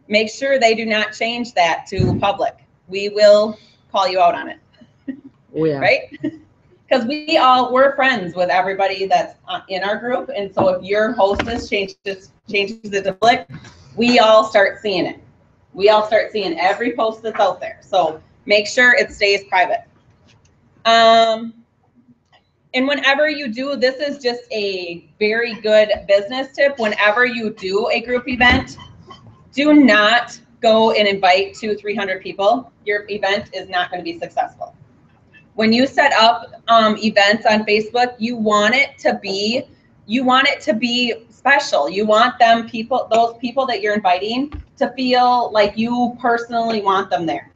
make sure they do not change that to public. We will call you out on it, Oh, yeah. right? Because we're friends with everybody that's in our group. And so if your hostess changes it to public, we all start seeing it. We all start seeing every post that's out there. So make sure it stays private. And whenever you do, this is just a very good business tip. Whenever you do a group event, do not go and invite 200-300 people. Your event is not going to be successful. When you set up events on Facebook, you want it to be special. You want those people that you're inviting to feel like you personally want them there.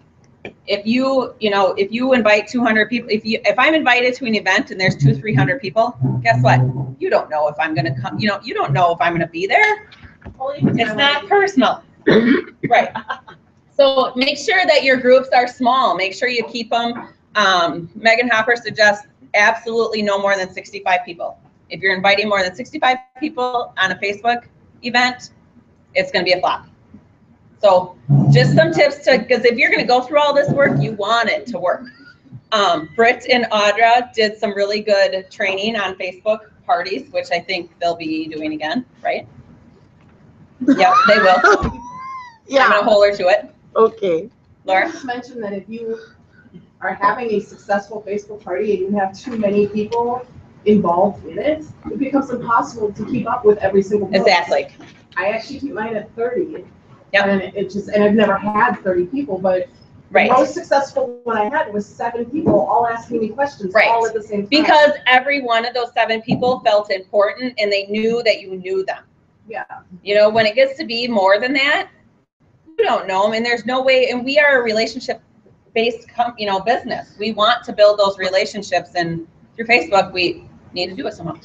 If you invite 200 people, if I'm invited to an event and there's 200-300 people, guess what? You don't know if I'm going to come, you don't know if I'm going to be there. It's not personal. Right. So make sure that your groups are small. Make sure you keep them. Megan Hopper suggests absolutely no more than 65 people. If you're inviting more than 65 people on a Facebook event, it's going to be a flop. So just some tips because if you're going to go through all this work, you want it to work. Britt and Audra did some really good training on Facebook parties, which I think they'll be doing again, right? Yeah, they will. Yeah. I'm going to hold her to it. Okay. Laura? Just mention that if you are having a successful Facebook party and you have too many people involved in it, it becomes impossible to keep up with every single post. Exactly. I actually keep mine at 30. Yep. And I've never had 30 people, but Right. the most successful one I had was 7 people all asking me questions Right. all at the same time. Because every one of those 7 people felt important and they knew that you knew them. Yeah. You know, when it gets to be more than that, you don't know them and there's no way, and we are a relationship-based business. We want to build those relationships, and through Facebook, we need to do it somehow.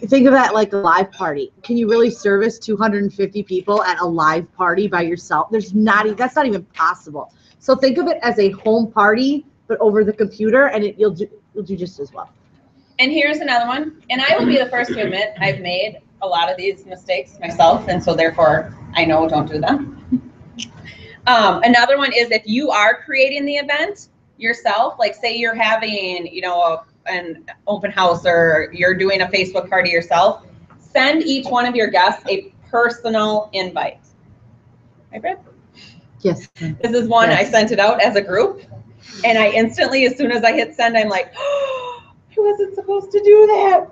Think of that like a live party. Can you really service 250 people at a live party by yourself? That's not even possible. So think of it as a home party, but over the computer, and you'll do just as well. And here's another one, and I will be the first to admit I've made a lot of these mistakes myself, and so therefore I know don't do them. Another one is if you are creating the event yourself, like say you're having, an open house or you're doing a Facebook party yourself, send each one of your guests a personal invite. Right, Brett? Yes. This is one, Yes. I sent it out as a group, and I instantly, as soon as I hit send, I'm like, oh, I wasn't supposed to do that.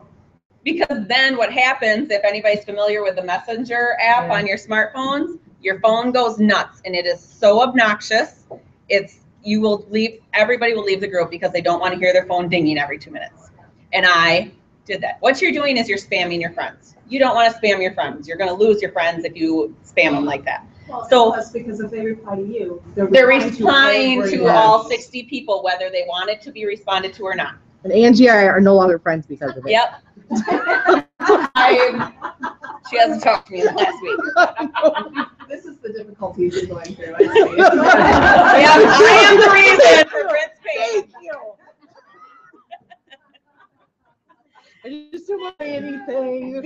Because then what happens, if anybody's familiar with the Messenger app on your smartphones, your phone goes nuts, and it is so obnoxious. Everybody will leave the group because they don't want to hear their phone dinging every 2 minutes. And I did that. What you're doing is you're spamming your friends. You don't want to spam your friends. You're going to lose your friends if you spam them like that. So- Plus, because if they reply to you, They're replying to everyone. all 60 people, whether they want it to be responded to or not. And Angie and I are no longer friends because of it. Yep. She hasn't talked to me in the last week. This is the difficulties you're going through. I Yep, I am the reason for Brent's pain. Thank you. I just don't want anything.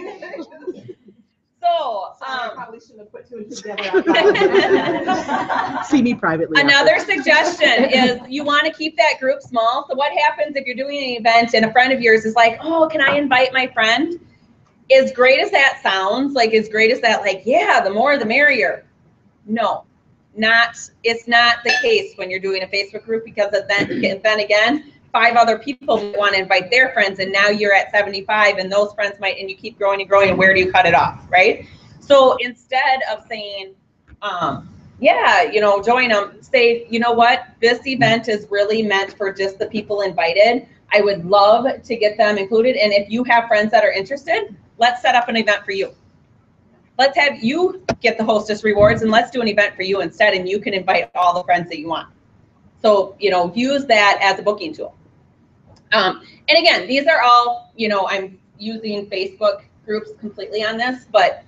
So, I probably shouldn't have put two and two together. See me privately. another suggestion is you want to keep that group small. So what happens if you're doing an event and a friend of yours is like, oh, can I invite my friend? As great as that sounds, like as great as that, like, yeah, the more the merrier. No, it's not the case when you're doing a Facebook group, because then again, 5 other people want to invite their friends, and now you're at 75, and those friends might, and you keep growing and growing, and where do you cut it off, right? So instead of saying, yeah, join them, say, you know what, this event is really meant for just the people invited. I would love to get them included, and if you have friends that are interested, let's set up an event for you. Let's have you get the hostess rewards, and let's do an event for you instead, and you can invite all the friends that you want. So, use that as a booking tool. And again, these are all, I'm using Facebook groups completely on this, but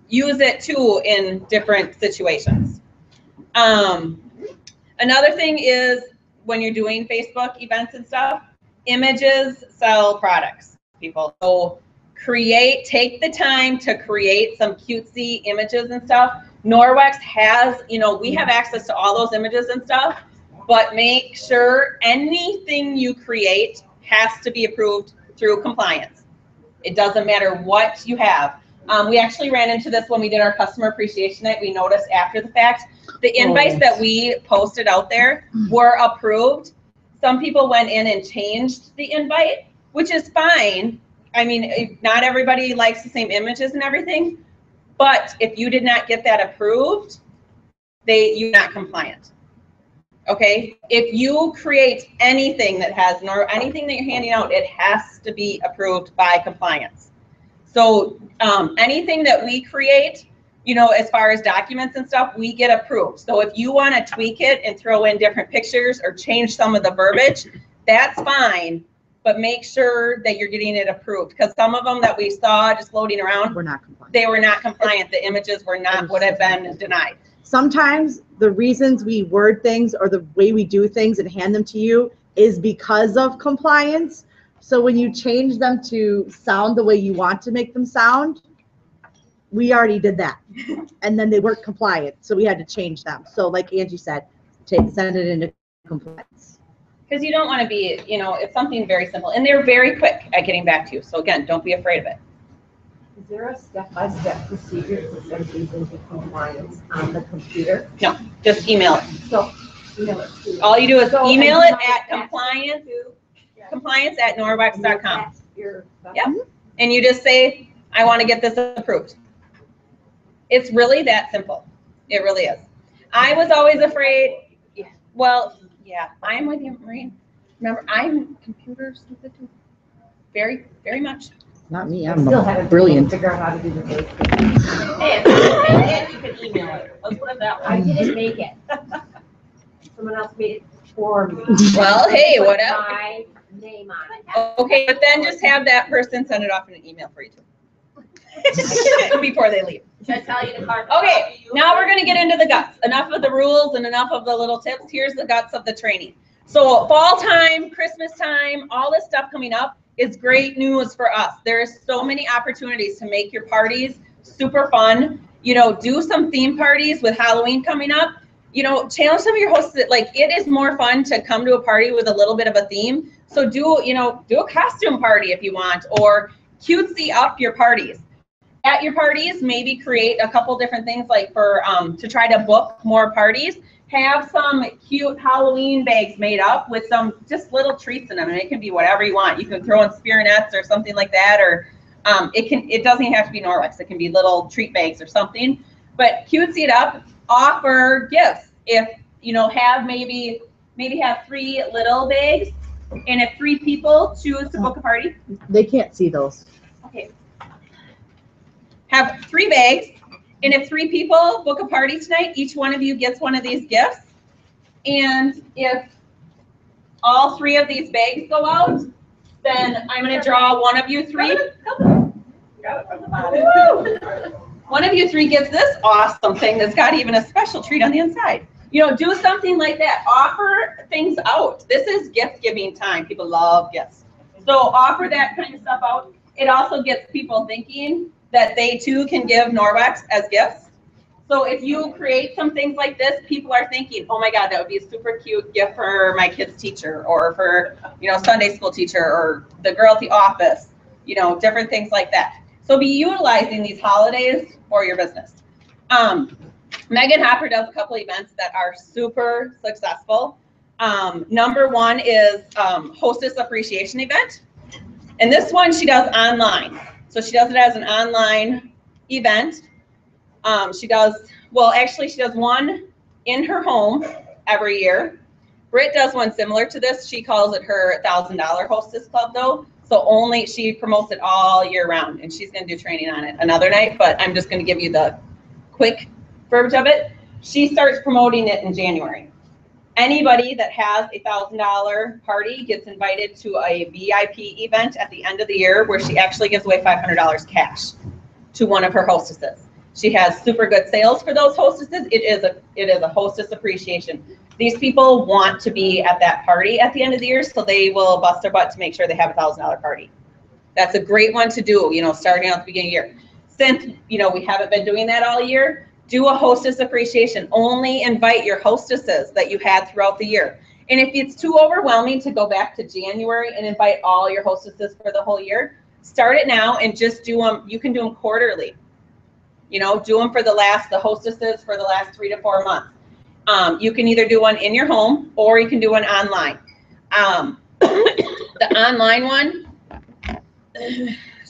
use it too in different situations. Another thing is when you're doing Facebook events and stuff, images sell products, people. So take the time to create some cutesy images and stuff. Norwex has, we have access to all those images and stuff, but make sure anything you create has to be approved through compliance. It doesn't matter what you have. We actually ran into this when we did our customer appreciation night. We noticed after the fact, the invites that we posted out there were approved. Some people went in and changed the invite, which is fine. I mean, not everybody likes the same images and everything, but if you did not get that approved, you're not compliant. Okay, if you create anything that has, anything that you're handing out, it has to be approved by compliance. So anything that we create, as far as documents and stuff, we get approved. So if you want to tweak it and throw in different pictures or change some of the verbiage, that's fine, but make sure that you're getting it approved, because some of them that we saw just floating around, they were not compliant. The images would have been denied. Sometimes the reasons we word things or the way we do things and hand them to you is because of compliance. So when you change them to sound the way you want to make them sound, we already did that. And then they weren't compliant, so we had to change them. So like Angie said, send it into compliance. Because you don't want to be, it's something very simple. And they're very quick at getting back to you. So again, don't be afraid of it. Is there a step-by-step procedure to send these into compliance on the computer? No, just email it. So, email it to. All you do is email it at compliance@norwex.com. Yep. And you just say, I want to get this approved. It's really that simple. It really is. I was always afraid. Well, yeah, I'm with you, Maureen. Remember, I'm computer stupid too. Very, very much. Not me, I'm brilliant. Figure out how to do the thing. And you can email it. Let's put it that way. I didn't make it. Someone else made it for me. Well, hey, Put whatever. my name on it. Okay, but then just have that person send it off in an email for you too. Before they leave. Should I tell you to card? Okay, now we're going to get into the guts. Enough of the rules and enough of the little tips. Here's the guts of the training. So fall time, Christmas time, all this stuff coming up is great news for us. There's so many opportunities to make your parties super fun. Do some theme parties with Halloween coming up. Challenge some of your hosts that, like, it is more fun to come to a party with a little bit of a theme. So do a costume party if you want, or cutesy up your parties. At your parties, maybe create a couple different things, like for to try to book more parties. Have some cute Halloween bags made up with some just little treats in them, and it can be whatever you want. You can throw in spear nets or something like that, or it doesn't even have to be Norwex. It can be little treat bags or something. But cutesy it up. Offer gifts. If have maybe have 3 little bags, and if 3 people choose to book a party, they can't see those. Okay. Have 3 bags, And if 3 people book a party tonight, each one of you gets one of these gifts. And if all 3 of these bags go out, then I'm going to draw one of you 3. One of you 3 gets this awesome thing that's got even a special treat on the inside. You know, do something like that. Offer things out. This is gift giving time. People love gifts. So offer that kind of stuff out. It also gets people thinking that they too can give Norwex as gifts. So if you create some things like this, people are thinking, oh my God, that would be a super cute gift for my kid's teacher, or for, you know, Sunday school teacher, or the girl at the office, you know, different things like that. So be utilizing these holidays for your business. Megan Hopper does a couple events that are super successful. Number 1 is Hostess Appreciation Event. And this one she does online. So she does it as an online event. She does one in her home every year. Britt does one similar to this. She calls it her $1,000 Hostess Club though. So she promotes it all year round, and she's going to do training on it another night, but I'm just going to give you the quick verbiage of it. She starts promoting it in January. Anybody that has a $1,000 party gets invited to a VIP event at the end of the year where she actually gives away $500 cash to one of her hostesses. She has super good sales for those hostesses. It is a hostess appreciation. These people want to be at that party at the end of the year, so they will bust their butt to make sure they have a $1,000 party. That's a great one to do, you know, starting out at the beginning of the year. Since, you know, we haven't been doing that all year, do a hostess appreciation. Only invite your hostesses that you had throughout the year. And if it's too overwhelming to go back to January and invite all your hostesses for the whole year, start it now and just do them. You can do them quarterly. You know, do them for the hostesses for the last 3 to 4 months. You can either do one in your home or you can do one online. The online one,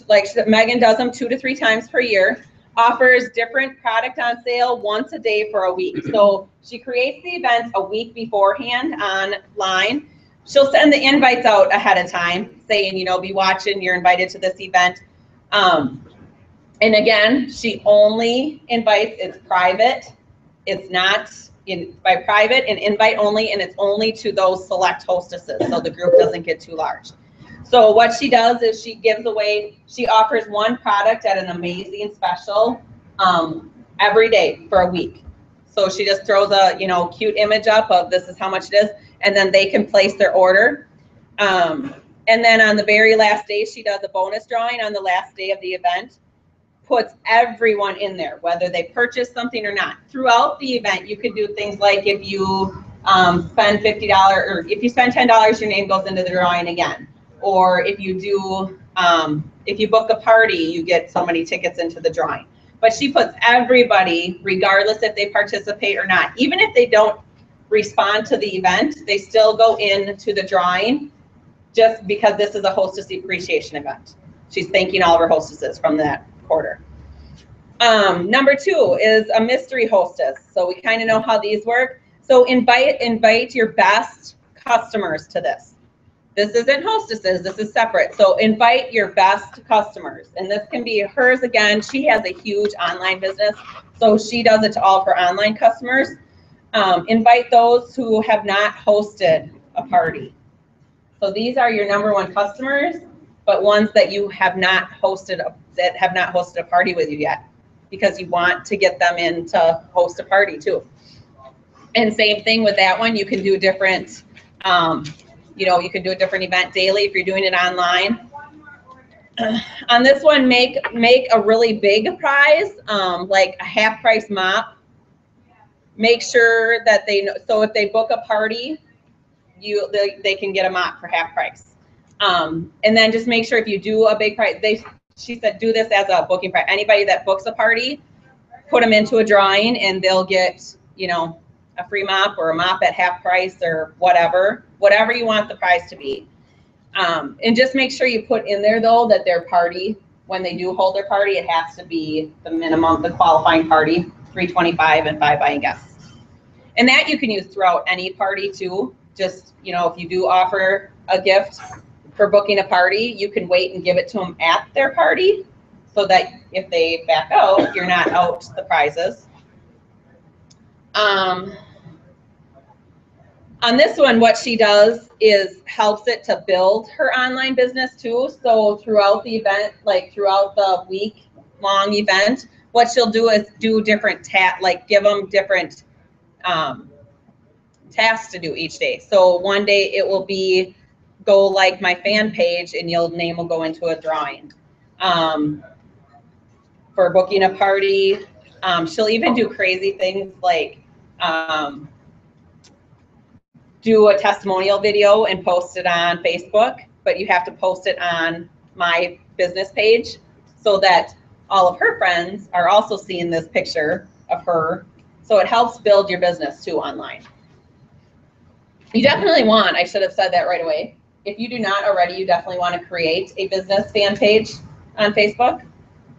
like Megan does them 2 to 3 times per year, offers different product on sale once a day for a week. So she creates the events a week beforehand online. She'll send the invites out ahead of time saying, you know, be watching, you're invited to this event. And again, she only invites, it's private. It's not by private and invite only, and it's only to those select hostesses, so the group doesn't get too large. So what she does is she offers one product at an amazing special every day for a week. So she just throws a, you know, cute image up of this is how much it is, and then they can place their order. And then on the very last day, she does a bonus drawing on the last day of the event, puts everyone in there, whether they purchase something or not. Throughout the event, you could do things like if you spend $50 or if you spend $10, your name goes into the drawing again. Or if you do, if you book a party, you get so many tickets into the drawing. But she puts everybody, regardless if they participate or not, even if they don't respond to the event, they still go into the drawing just because this is a hostess appreciation event. She's thanking all of her hostesses from that quarter. Number 2 is a mystery hostess. So we kind of know how these work. So invite your best customers to this. This isn't hostesses, this is separate. So invite your best customers. And this can be hers again. She has a huge online business, so she does it to all of her online customers. Invite those who have not hosted a party. So these are your number 1 customers, but ones that you have not hosted, that have not hosted a party with you yet, because you want to get them in to host a party too. And same thing with that one, you can do different, you know, you can do a different event daily if you're doing it online. On this one, make a really big prize, like a half price mop. Make sure that they know, so if they book a party, they can get a mop for half price. And then just make sure if you do a big prize, she said do this as a booking prize. Anybody that books a party, put them into a drawing and they'll get, you know, a free mop or a mop at half price or whatever you want the prize to be. And just make sure you put in there though that their party, when they do hold their party, it has to be the minimum, the qualifying party, 325 and 5 buying guests. And that you can use throughout any party too. Just, you know, if you do offer a gift for booking a party, you can wait and give it to them at their party. so that if they back out, you're not out the prizes. On this one, what she does is helps it to build her online business too. So throughout the event, like throughout the week-long event, what she'll do is do different give them different tasks to do each day. So one day it will be go like my fan page, and your name will go into a drawing. For booking a party, she'll even do crazy things like do a testimonial video and post it on Facebook, but you have to post it on my business page so that all of her friends are also seeing this picture of her. So it helps build your business too online. You definitely want, I should have said that right away. If you do not already, you definitely want to create a business fan page on Facebook.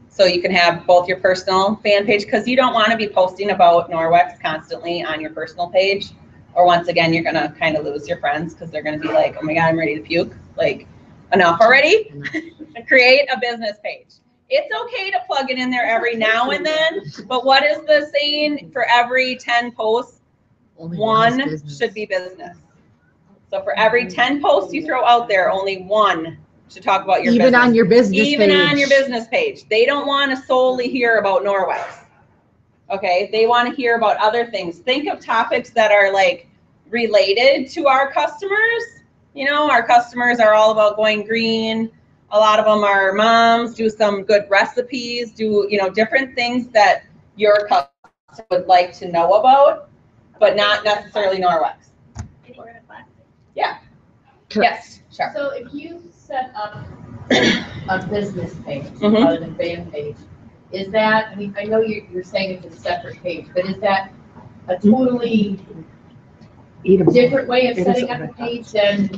So you can have both your personal fan page, because you don't want to be posting about Norwex constantly on your personal page. Or once again, you're going to kind of lose your friends because they're going to be like, oh my God, I'm ready to puke. Like, enough already. Create a business page. It's okay to plug it in there every now and then, but what is the saying? For every 10 posts, only one should be business. So for every 10 posts you throw out there, only one should talk about your business. Even on your business page. Even on your business page. They don't want to solely hear about Norwex. Okay, they want to hear about other things. Think of topics that are like related to our customers. You know, our customers are all about going green. A lot of them are moms, do some good recipes, do, you know, different things that your customer would like to know about, but not necessarily Norwex. Yeah. Yes, sure. So if you set up a business page rather than fan page, is that, I know you're saying it's a separate page, but is that a totally different way of setting up a page than?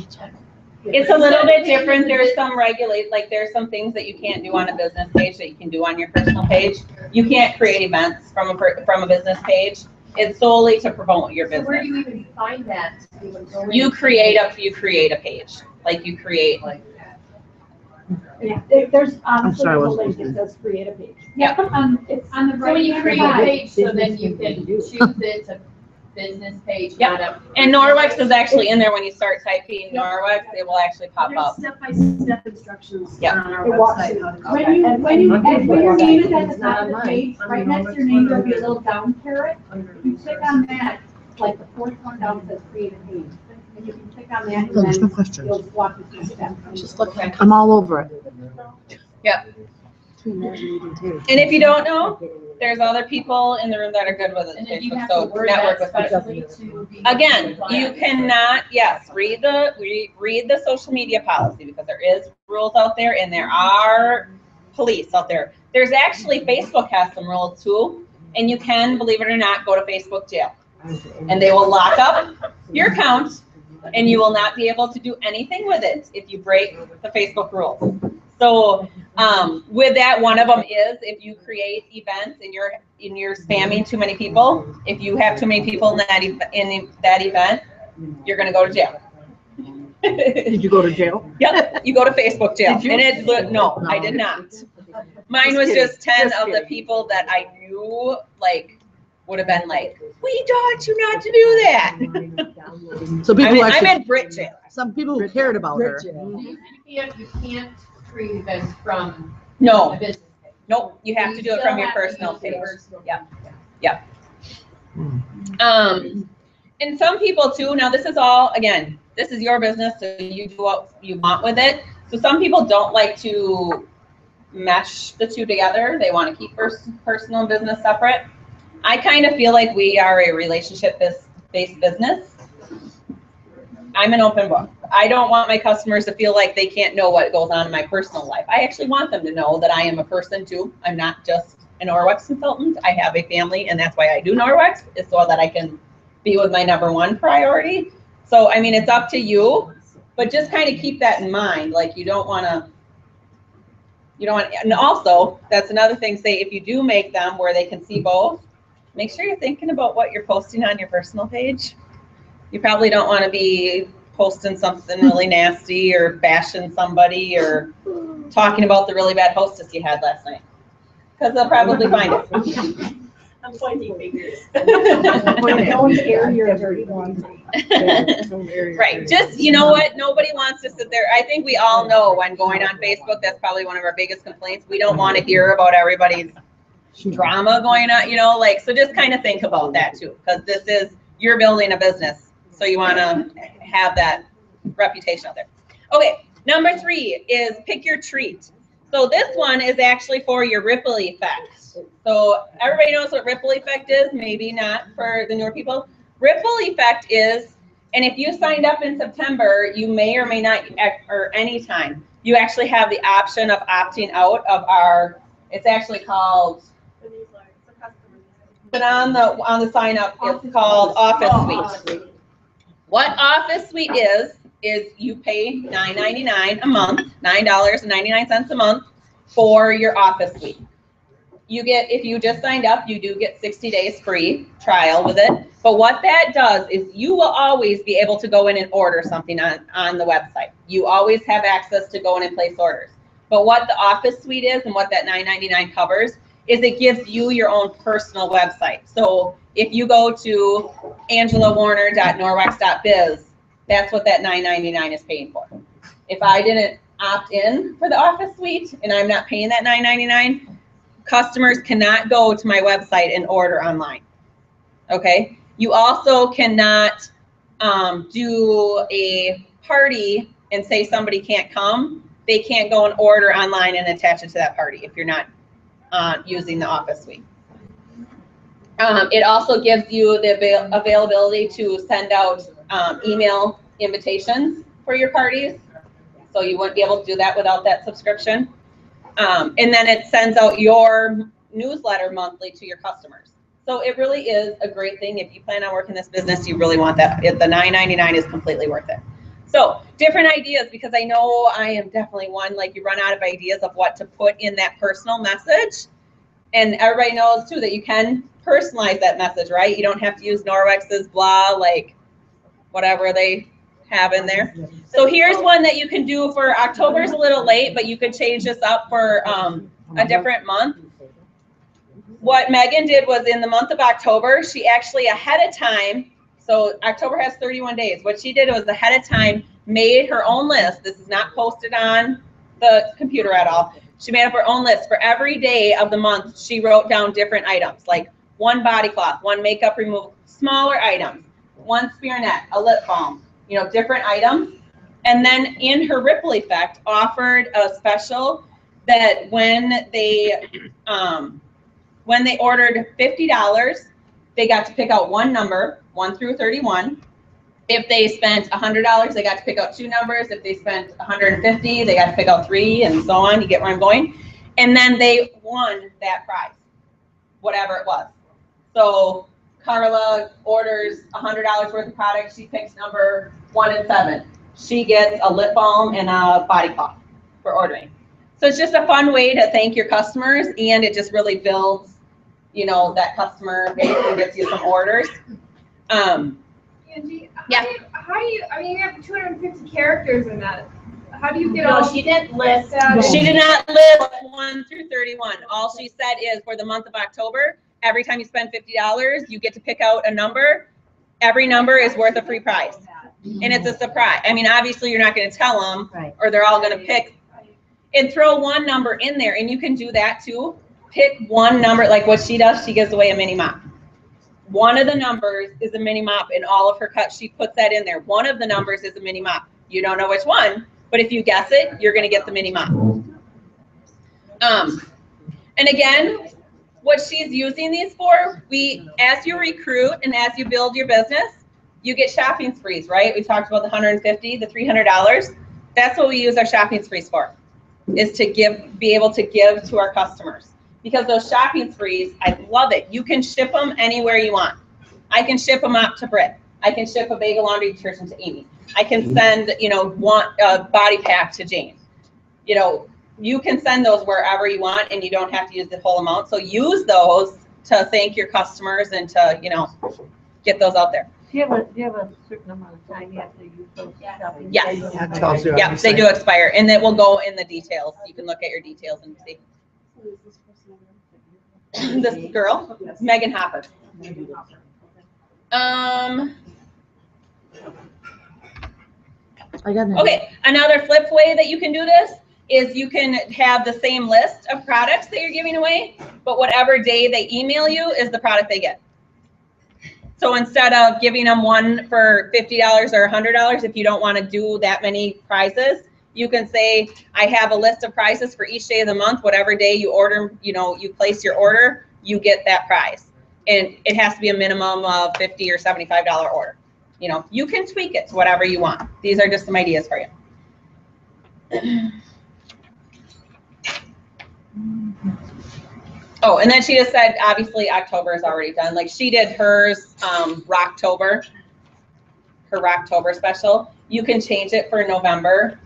It's a little bit different. There's some there's some things that you can't do on a business page that you can do on your personal page. You can't create events from a business page. It's solely to promote your business. So where do you even find that? You create a page. Like you create like. Yeah, there's honestly a link that says create a page. Yeah. It's on the right. So when you create a page, so then you can choose it to business page. Yeah. And Norwex is actually in there. When you start typing Norwex, it will actually pop up. Step-by-step instructions Yeah. on our website. How to do When that. when you put your name is at the top of the page, right next to your name, there'll be a little down carrot. If you click on that, like the fourth one down says create a page. And you can click on that and There's no then questions. you'll walk you through steps. Just look, I'm all over it. Yeah. And if you don't know, there's other people in the room that are good with it. And then you Facebook, have so to word network that with people. specially to be. Again, you cannot, yes, read the social media policy, because there is rules out there and there are police out there. There's actually, Facebook has some rules too, and you can, believe it or not, go to Facebook jail. And they will lock up your account and you will not be able to do anything with it if you break the Facebook rules. So with that, one of them is if you create events and you're spamming too many people. If you have too many people in that event, you're going to go to jail. Did you go to jail? Yep, you go to Facebook jail. Did you? And no, I did not. Mine was just 10 of the people that I knew, like, would have been like, we taught you not to do that. So people I'm in Brit jail. Some people who cared about her. You can't create events from No. a business page. Nope, you have to do it from your personal page. Yep. And some people too, now this is all, again, this is your business, so you do what you want with it. So some people don't like to mesh the two together. They want to keep personal and business separate. I kind of feel like we are a relationship-based business. I'm an open book. I don't want my customers to feel like they can't know what goes on in my personal life. I actually want them to know that I am a person too. I'm not just an Norwex consultant. I have a family, and that's why I do Norwex, is so that I can be with my #1 priority. So, I mean, it's up to you, but just kind of keep that in mind. Like, you don't want to, and also, that's another thing, say, if you do make them where they can see both, make sure you're thinking about what you're posting on your personal page. You probably don't want to be posting something really nasty or bashing somebody or talking about the really bad hostess you had last night. because they'll probably find it. I'm pointing fingers. Don't air your dirty laundry. Right, just, you know what, nobody wants to sit there, I think we all know when going on Facebook, that's probably one of our biggest complaints, we don't want to hear about everybody's drama going on, you know, like, so just kind of think about that too, because this is, you're building a business, so you want to have that reputation out there. Okay, number 3 is pick your treat. So this one is actually for your ripple effect. So everybody knows what ripple effect is, maybe not for the newer people. Ripple effect is, and if you signed up in September, you may or may not, or anytime, you actually have the option of opting out of our, it's actually called, but on the sign up, it's called Office Suite. What Office Suite is you pay $9.99 a month, $9.99 a month for your Office Suite. You get, if you just signed up, you do get 60 days free trial with it. But what that does is you will always be able to go in and order something on the website. You always have access to go in and place orders. But what the Office Suite is and what that $9.99 covers is it gives you your own personal website. So if you go to angelawarner.norwex.biz, that's what that $9.99 is paying for. If I didn't opt in for the Office Suite and I'm not paying that $9.99, customers cannot go to my website and order online. Okay. You also cannot do a party and say somebody can't come. They can't go and order online and attach it to that party if you're not using the Office Suite. It also gives you the availability to send out email invitations for your parties. So you wouldn't be able to do that without that subscription. And then it sends out your newsletter monthly to your customers. So it really is a great thing. If you plan on working this business, you really want that. The $9.99 is completely worth it. So different ideas, because I know I am definitely one, like you run out of ideas of what to put in that personal message. And everybody knows too that you can personalize that message, right? You don't have to use Norwex's blah, like whatever they have in there. So here's one that you can do for October's a little late, but you could change this up for a different month. What Megan did was in the month of October, she actually ahead of time, so October has 31 days. What she did was ahead of time made her own list. This is not posted on the computer at all. She made up her own list for every day of the month. She wrote down different items, like one body cloth, one makeup removal, smaller items, one spear net, a lip balm, you know, different items. And then in her ripple effect offered a special that when they ordered $50, they got to pick out one number, 1 through 31. If they spent $100, they got to pick out 2 numbers. If they spent $150, they got to pick out 3, and so on. You get where I'm going. And then they won that prize, whatever it was. So Carla orders $100 worth of product. She picks number 1 and 7. She gets a lip balm and a body cloth for ordering. So it's just a fun way to thank your customers, and it just really builds, you know, that customer base and gets you some orders. Angie, yeah. How do you, I mean, you have 250 characters in that. How do you get No, all? she didn't list. She did not list 1 through 31. All she said is for the month of October, every time you spend $50, you get to pick out a number. Every number is worth a free prize. And it's a surprise. I mean, obviously you're not going to tell them, right, or they're all going to pick and throw one number in there. And you can do that too. Pick one number, like what she does, she gives away a mini mop. One of the numbers is a mini mop in all of her cuts. She puts that in there. One of the numbers is a mini mop. You don't know which one, but if you guess it, you're going to get the mini mop. And again, what she's using these for, as you recruit and as you build your business, you get shopping sprees, right? We talked about the $150, the $300. That's what we use our shopping sprees for, is to be able to give to our customers. Because those shopping sprees, I love it. You can ship them anywhere you want. I can ship them out to Britt. I can ship a bag of laundry detergent to Amy. I can send, you know, a body pack to Jane. You know, you can send those wherever you want, and you don't have to use the whole amount. So use those to thank your customers and to, you know, get those out there. Do you have a certain amount of time you have to use those shopping? Yes. That tells you Yeah, they do expire, and it will go in the details. You can look at your details and see. This girl, Yes. Megan Hopper. I got an Okay, another flip way that you can do this is you can have the same list of products that you're giving away, but whatever day they email you is the product they get. So instead of giving them one for $50 or $100, if you don't want to do that many prizes, you can say, I have a list of prizes for each day of the month. Whatever day you order, you place your order, you get that prize. And it has to be a minimum of $50 or $75 order. You can tweak it to whatever you want. These are just some ideas for you. Oh, and then she just said, obviously October is already done. Like she did hers, Rocktober, her Rocktober special. You can change it for November,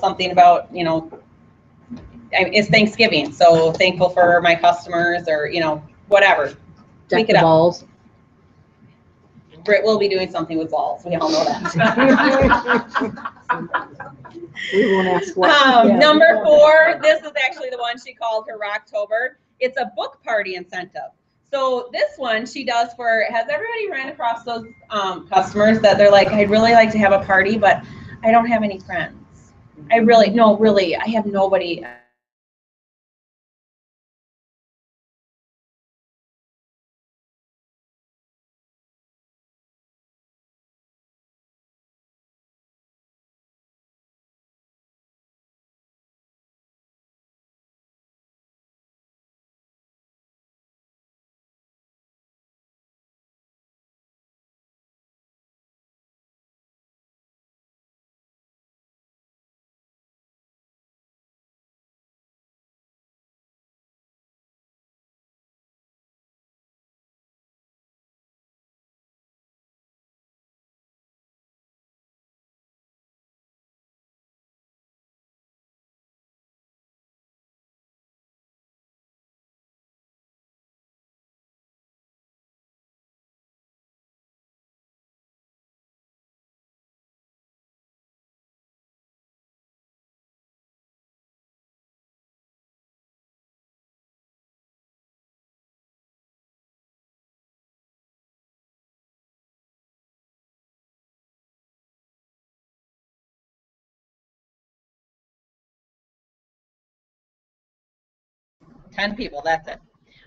something about, it's Thanksgiving. So thankful for my customers or, whatever. Deck the balls. Britt will be doing something with balls. We all know that. We won't ask what. Number 4, this is actually the one she called her Rocktober. It's a book party incentive. So this one she does has everybody ran across those customers that they're like, I'd really like to have a party, but I don't have any friends. I have nobody. $10 people, that's it.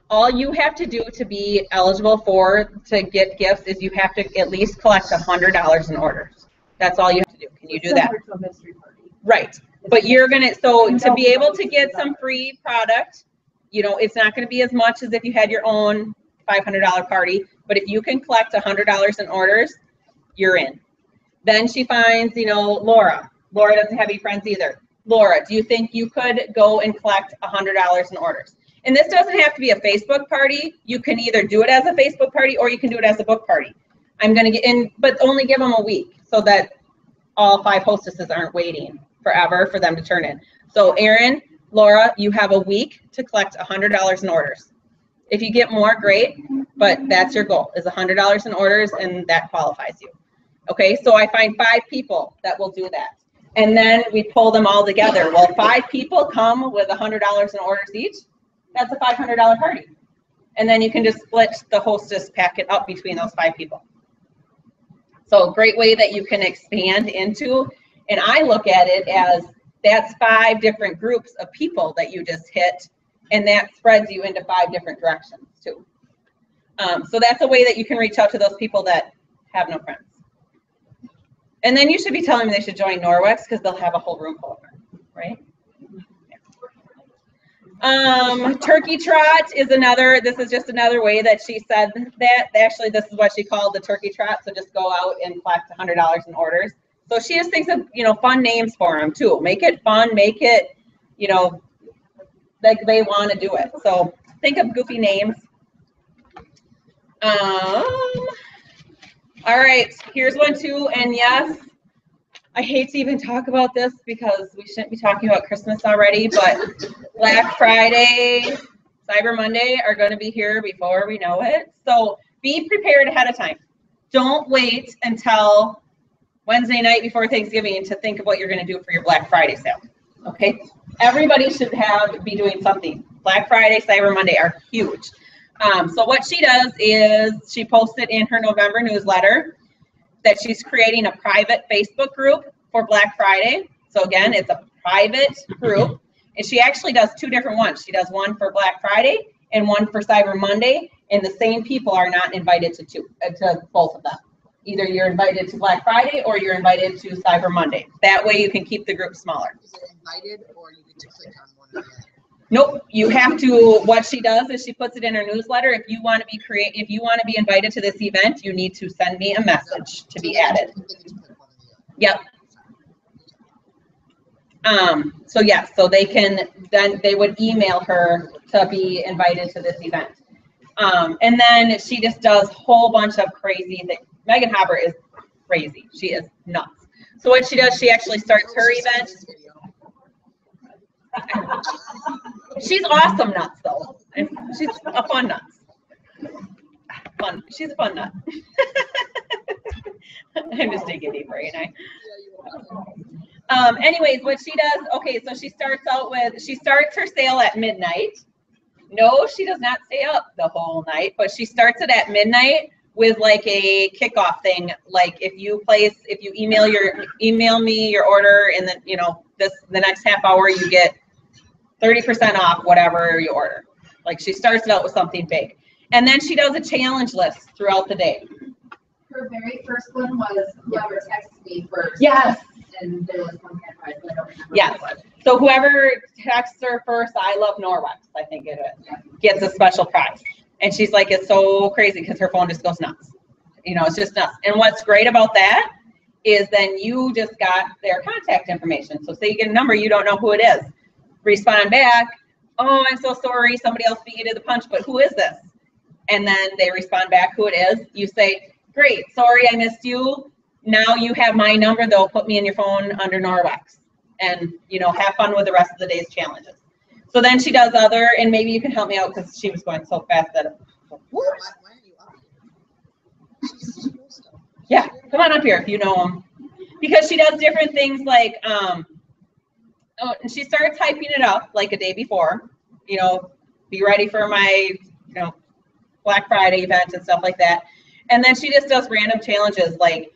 All you have to do to be eligible to get gifts is you have to at least collect $100 in orders. That's all you have to do. Can you do that? To a mystery party. Right. But to be able to get some free product, it's not going to be as much as if you had your own $500 party. But if you can collect $100 in orders, you're in. Then she finds, Laura. Laura doesn't have any friends either. Laura, do you think you could go and collect $100 in orders? And this doesn't have to be a Facebook party. You can either do it as a Facebook party or you can do it as a book party. I'm going to get in, but only give them a week so that all 5 hostesses aren't waiting forever for them to turn in. So Erin, Laura, you have a week to collect $100 in orders. If you get more, great, but that's your goal, is $100 in orders, and that qualifies you. Okay, so I find 5 people that will do that. And then we pull them all together. Well, 5 people come with $100 in orders each. That's a $500 party. And then you can just split the hostess packet up between those 5 people. So great way that you can expand into. And I look at it as that's 5 different groups of people that you just hit. And that spreads you into 5 different directions too. So that's a way that you can reach out to those people that have no friends. And then you should be telling them they should join Norwex because they'll have a whole room full of them, right? Turkey trot is this is just another way that she said that. Actually, this is what she called the turkey trot. So just go out and collect $100 in orders. So she just thinks of, fun names for them too. Make it fun, make it, like they want to do it. So think of goofy names. All right, here's one too, and yes, I hate to even talk about this because we shouldn't be talking about Christmas already, but Black Friday, Cyber Monday are going to be here before we know it. So be prepared ahead of time. Don't wait until Wednesday night before Thanksgiving to think of what you're going to do for your Black Friday sale, okay? Everybody should be doing something. Black Friday, Cyber Monday are huge. So what she does is she posted in her November newsletter that she's creating a private Facebook group for Black Friday. So again, it's a private group, and she actually does two different ones. She does one for Black Friday and one for Cyber Monday, and the same people are not invited to both of them. Either you're invited to Black Friday or you're invited to Cyber Monday. That way you can keep the group smaller. Is it invited or you get to click on one or the other? Nope, you have to, what she does is she puts it in her newsletter. If you want to be invited to this event, you need to send me a message to be added. Yep. So yeah, so they would email her to be invited to this event. And then she just does a whole bunch of crazy things. Megan Hopper is crazy. She is nuts. So what she does, she actually starts her event. She's awesome nuts though. And she's a fun nuts. Fun. She's a fun nut. I'm just digging deeper, ain't I? Anyways, what she does, okay, so she starts her sale at midnight. No, she does not stay up the whole night, but she starts it at midnight with like a kickoff thing. Like if you email me your order and then, the next half hour you get 30% off whatever you order. Like she starts it out with something big. And then she does a challenge list throughout the day. Her very first one was whoever texted me first. Yes. And there was one kind prize, but I don't remember. Yes. So whoever texts her first, I love Norwex, I think it is, gets a special prize. And she's like, it's so crazy because her phone just goes nuts. It's just nuts. And what's great about that is then you just got their contact information. So say you get a number, you don't know who it is. Respond back, oh, I'm so sorry, somebody else beat you to the punch, but who is this? And then they respond back who it is. You say, great, sorry I missed you. Now you have my number, they'll put me in your phone under Norwex. And, have fun with the rest of the day's challenges. So then she does other, and maybe you can help me out because she was going so fast that. Why are you up here? Yeah, come on up here if you know them. Because she does different things like, and she starts hyping it up like a day before, be ready for my, Black Friday event and stuff like that. And then she just does random challenges like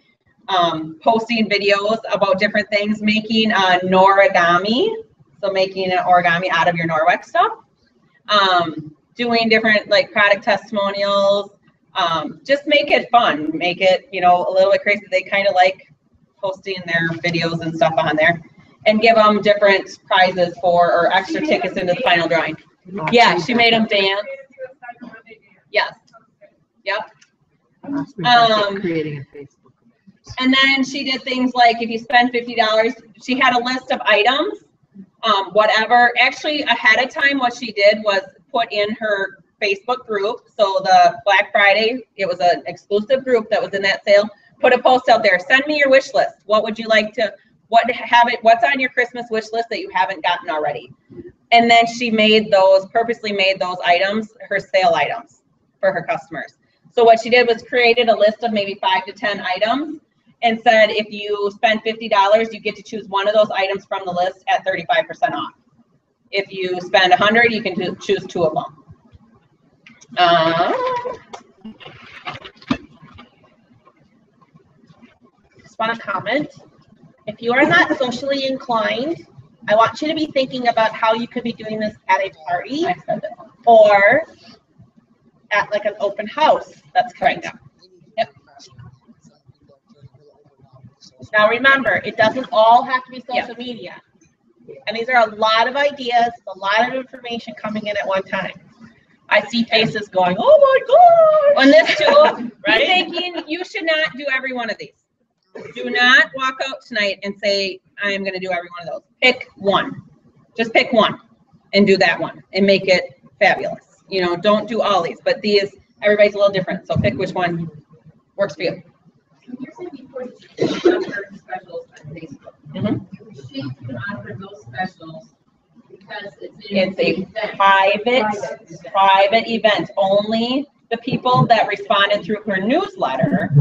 posting videos about different things, making a Noragami, so making an origami out of your Norwex stuff, doing different like product testimonials, just make it fun, make it, a little bit crazy. They kind of like posting their videos and stuff on there and give them different prizes or extra tickets into the final drawing. Yeah, she made them dance. Yes. Yep. Creating a Facebook. And then she did things like if you spend $50, she had a list of items, whatever. Actually, ahead of time, what she did was put in her Facebook group. So the Black Friday, it was an exclusive group that was in that sale. Put a post out there. Send me your wish list. What would you like to? What's on your Christmas wish list that you haven't gotten already? And then she purposely made those items her sale items for her customers. So what she did was created a list of maybe 5 to 10 items and said, if you spend $50, you get to choose one of those items from the list at 35% off. If you spend $100, you can choose 2 of them. Just want to comment. If you are not socially inclined, I want you to be thinking about how you could be doing this at a party or at like an open house that's coming up. Yep. Now remember, it doesn't all have to be social media. And these are a lot of ideas, a lot of information coming in at one time. I see faces going, oh my gosh! On this too, right? Thinking you should not do every one of these. Do not walk out tonight and say, I am going to do every one of those. Pick one. Just pick one and do that one and make it fabulous. Don't do all these, but these, everybody's a little different. So pick which one works for you. You're saying before you offer specials on Facebook. Mm-hmm. She can offer those specials because it's a private event. Only the people that responded through her newsletter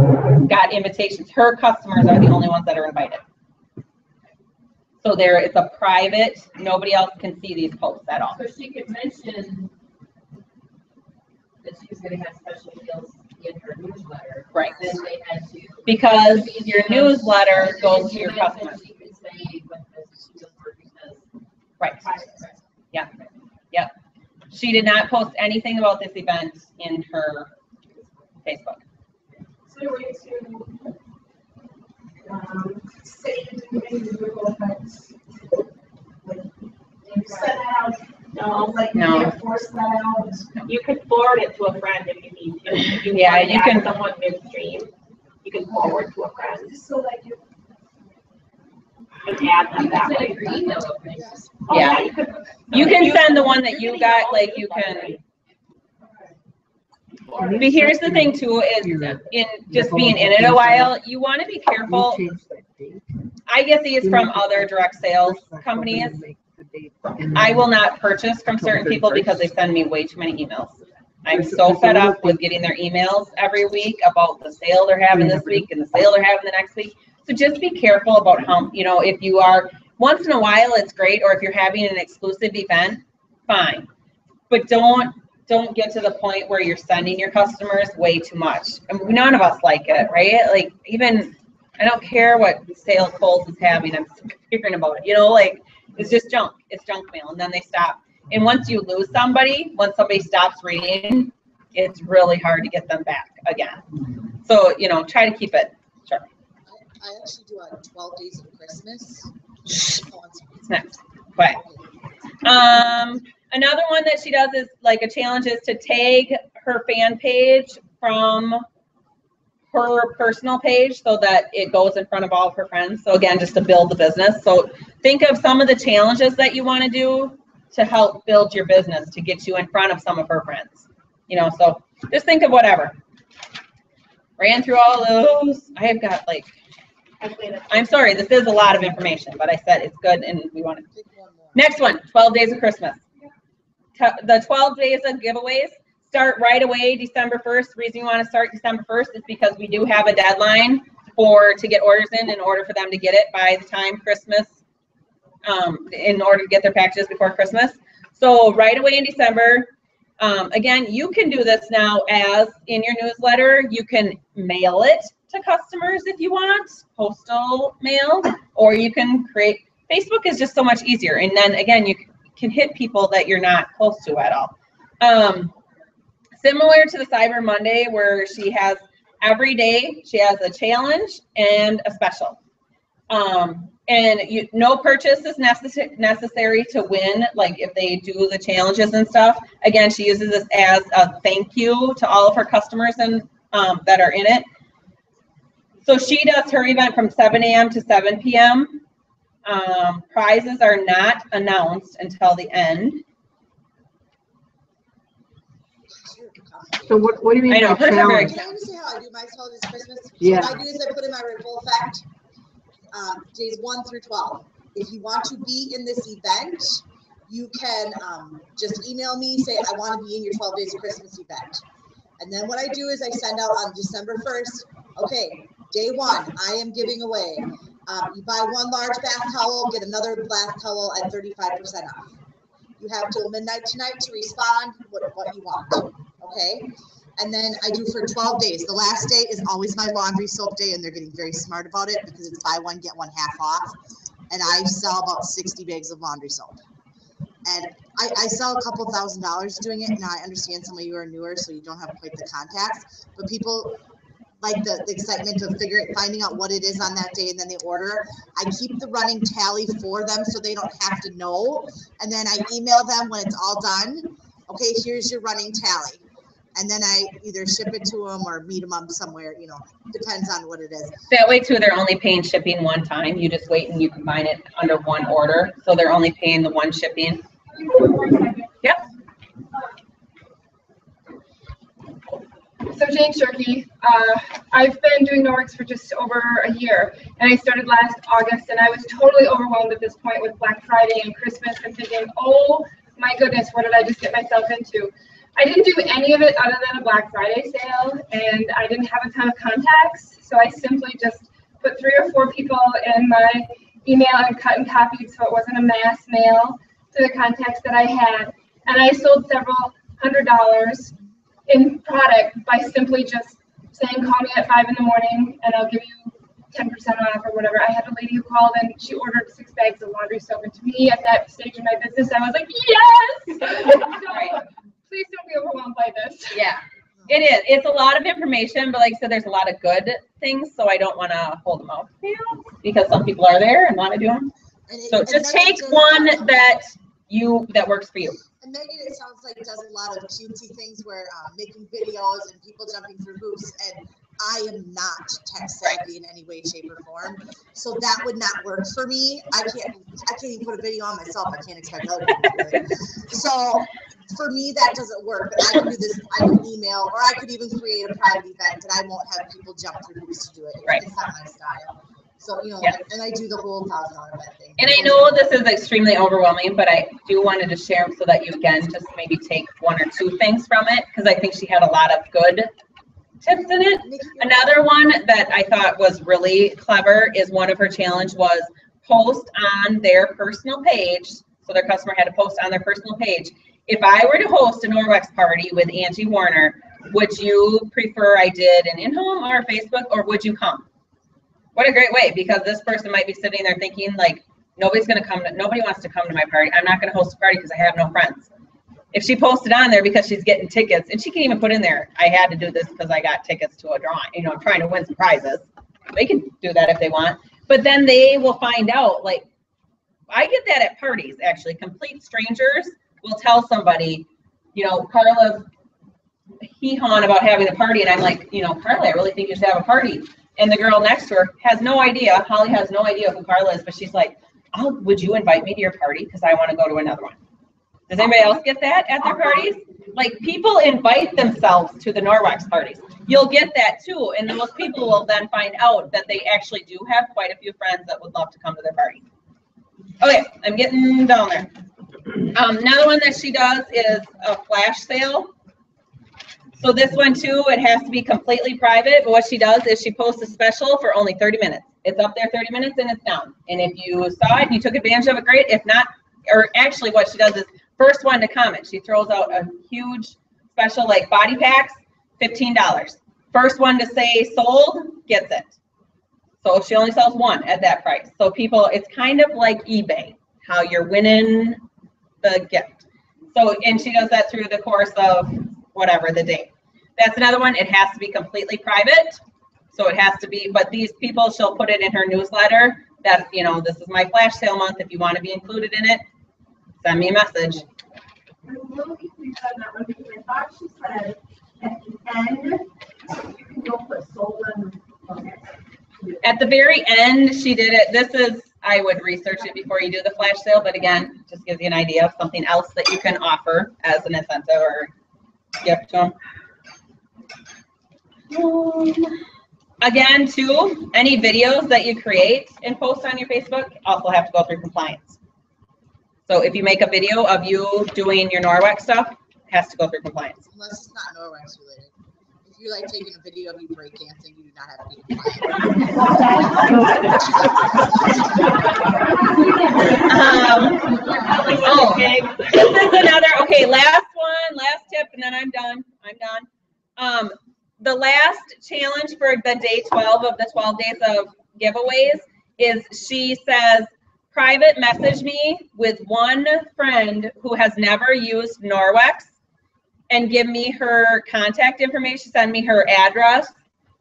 got invitations. Her customers are the only ones that are invited. So it's a private, nobody else can see these posts at all. So she could mention that she's gonna have special deals in her newsletter. Right. Then they had to. Because your newsletter goes to your customers. She could say what the deals were because. Right. Yeah. Yep. She did not post anything about this event in her Facebook. Is there a way to say individual events? Like, set that out, like No. you can't force that out. You could forward it to a friend if you need to. If you Yeah, want to you add can- someone midstream, you can forward to a friend Just so that you. and add them that Send way. a green note. Oh, Yeah. you could. You can send the one that you got, like you can. But here's the thing too, is in just being in it a while, you want to be careful. I get these from other direct sales companies. I will not purchase from certain people because they send me way too many emails. I'm so fed up with getting their emails every week about the sale they're having this week and the sale they're having the next week. So just be careful about how, if you are, once in a while, it's great, or if you're having an exclusive event, fine. But don't get to the point where you're sending your customers way too much. And none of us like it, right? Like even, I don't care what sale Kohl's is having, I'm sick of hearing about it, it's just junk. It's junk mail, and then they stop. And once you lose somebody, once somebody stops reading, it's really hard to get them back again. So, try to keep it short. I actually do 12 days of Christmas. It's next. But another one that she does is like a challenge is to tag her fan page from her personal page so that it goes in front of all of her friends. So again, just to build the business. So think of some of the challenges that you want to do to help build your business, to get you in front of some of her friends. So just think of whatever. Ran through all those. I have got I'm sorry, this is a lot of information, but I said it's good and we want to. Next one, 12 days of Christmas. The 12 days of giveaways start right away, December 1st. The reason you want to start December 1st is because we do have a deadline to get orders in order for them to get it by the time Christmas, in order to get their packages before Christmas. So right away in December, again, you can do this now as in your newsletter. You can mail it to customers if you want, postal mail, or you can create, Facebook is just so much easier. And then again, you can hit people that you're not close to at all. Similar to the Cyber Monday where she has every day, she has a challenge and a special. And no purchase is necessary to win, like if they do the challenges and stuff. Again, she uses this as a thank you to all of her customers and that are in it. So she does her event from 7 a.m. to 7 p.m. Prizes are not announced until the end. So what do you mean? I know, hers are very. Can I just say how I do my 12 days Christmas? Yeah. So what I do is I put in my ripple effect, days 1 through 12. If you want to be in this event, you can just email me, say I want to be in your 12 days of Christmas event. And then what I do is I send out on December 1st, okay, day 1, I am giving away. You buy 1 large bath towel, get another bath towel at 35% off. You have till midnight tonight to respond what you want, okay? And then I do for 12 days. The last day is always my laundry soap day, and they're getting very smart about it because it's buy one, get one half off. And I sell about 60 bags of laundry soap. And I sell a couple $1,000s doing it. Now I understand some of you are newer, so you don't have quite the contacts, but people like the excitement of finding out what it is on that day, and then they order. I keep the running tally for them so they don't have to know. And then I email them when it's all done. Okay, here's your running tally. And then I either ship it to them or meet them up somewhere, depends on what it is. That way too, they're only paying shipping one time. You just wait and you combine it under one order. So they're only paying the one shipping. Yep. So Jane Shirky, I've been doing Norwex for just over a year, and I started last August, and I was totally overwhelmed at this point with Black Friday and Christmas and thinking, oh my goodness, what did I just get myself into? I didn't do any of it other than a Black Friday sale, and I didn't have a ton of contacts, so I simply just put 3 or 4 people in my email and cut and copied so it wasn't a mass mail to the contacts that I had. And I sold several $100s in product by simply just saying, call me at 5 in the morning and I'll give you 10% off or whatever. I had a lady who called and she ordered 6 bags of laundry soap. And to me, at that stage in my business, I was like, yes! So, please don't be overwhelmed by this. Yeah, it is. It's a lot of information, but like I said, there's a lot of good things, so I don't want to hold them out because some people are there and want to do them. So just take one that works for you. And Megan, it sounds like does a lot of cutesy things where making videos and people jumping through hoops, and I am not tech savvy in any way, shape, or form, so that would not work for me. I can't even put a video on myself. I can't expect other people to do it. So for me, that doesn't work. But I can do this. I can email, or I could even create a private event, and I won't have people jump through hoops to do it. Right. It's not my style. So, you know, and I do the whole $1,000 event thing. And I know this is extremely overwhelming, but I do wanted to share so that you can just maybe take 1 or 2 things from it, because I think she had a lot of good tips in it. Another one that I thought was really clever is one of her challenge was post on their personal page. So their customer had to post on their personal page. If I were to host a Norwex party with Angie Warner, would you prefer I did an in-home or Facebook, or would you come? What a great way, because this person might be sitting there thinking like, nobody wants to come to my party. I'm not going to host a party because I have no friends. If she posted on there because she's getting tickets, and she can even put in there, I had to do this because I got tickets to a drawing, you know, I'm trying to win some prizes. They can do that if they want, but then they will find out, like, I get that at parties, actually. Complete strangers will tell somebody, you know, Carla's hee-hawing about having a party, and I'm like, you know, Carla, I really think you should have a party. And the girl next to her has no idea, Holly has no idea who Carla is, but she's like, oh, would you invite me to your party? Because I want to go to another one. Does anybody else get that at their parties? Like, people invite themselves to the Norwex parties. You'll get that too, and those people will then find out that they actually do have quite a few friends that would love to come to their party. Okay, I'm getting down there. Another one that she does is a flash sale. So this one too, it has to be completely private, but what she does is she posts a special for only 30 minutes. It's up there 30 minutes and it's down. And if you saw it and you took advantage of it, great. If not, or actually what she does is first one to comment. She throws out a huge special like body packs, $15. First one to say sold gets it. So she only sells one at that price. So people, it's kind of like eBay, how you're winning the gift. So, and she does that through the course of whatever the day. That's another one. It has to be completely private. So it has to be, but these people, she'll put it in her newsletter that, you know, this is my flash sale month. If you want to be included in it, send me a message. I'm a little confused on that one because I thought she said at the end, you can go put sold on. Okay. At the very end, she did it. This is, I would research it before you do the flash sale, but again, just gives you an idea of something else that you can offer as an incentive or gift to them. Again, too, any videos that you create and post on your Facebook also have to go through compliance. So if you make a video of you doing your Norwex stuff, it has to go through compliance. Unless it's not Norwex related. If you're like taking a video of you breakdancing, you do not have to be this is another, okay, last tip, and then I'm done. The last challenge for the day 12 of the 12 days of giveaways is she says, private message me with one friend who has never used Norwex and give me her contact information, send me her address,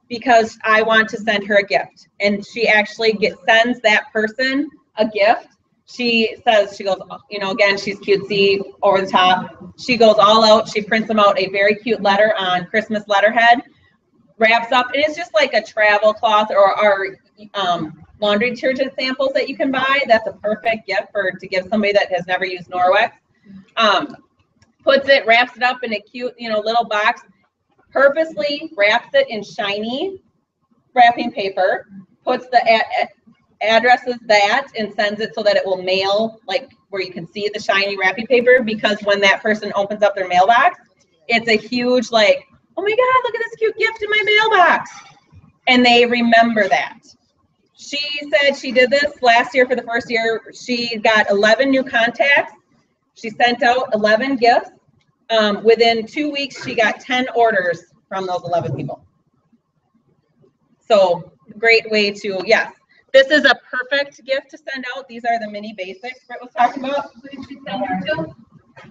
because I want to send her a gift. And she actually sends that person a gift. She says, she goes, you know, again, she's cutesy, over the top. She goes all out. She prints them out a very cute letter on Christmas letterhead, wraps up, and it's just like a travel cloth or laundry detergent samples that you can buy. That's a perfect gift to give somebody that has never used Norwex. Puts it, wraps it up in a cute, you know, little box, purposely wraps it in shiny wrapping paper, puts the addresses that and sends it so that it will mail, like where you can see the shiny wrapping paper, because when that person opens up their mailbox, it's a huge like, oh my God, look at this cute gift in my mailbox. And they remember that. she said she did this last year for the first year. She got 11 new contacts. She sent out 11 gifts. Within 2 weeks, she got 10 orders from those 11 people. So great way to, yes. This is a perfect gift to send out. These are the mini basics Britt was talking about. Who did she send her to?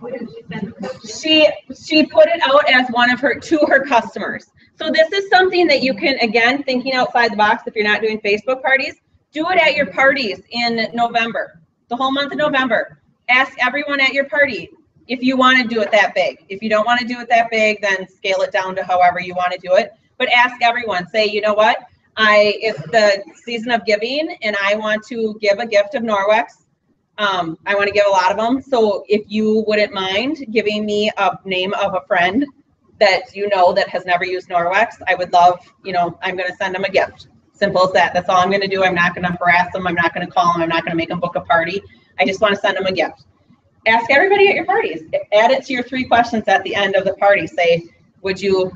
Who did she send her to? She put it out as one of her customers. So this is something that you can, again, thinking outside the box, if you're not doing Facebook parties, do it at your parties in November, the whole month of November. Ask everyone at your party if you want to do it that big. If you don't want to do it that big, then scale it down to however you want to do it. But ask everyone, say, you know what? It's the season of giving and I want to give a gift of Norwex. I want to give a lot of them. So if you wouldn't mind giving me a name of a friend that you know that has never used Norwex, I would love, I'm going to send them a gift. Simple as that. That's all I'm going to do. I'm not going to harass them. I'm not going to call them. I'm not going to make them book a party. I just want to send them a gift. Ask everybody at your parties. Add it to your 3 questions at the end of the party. Say, would you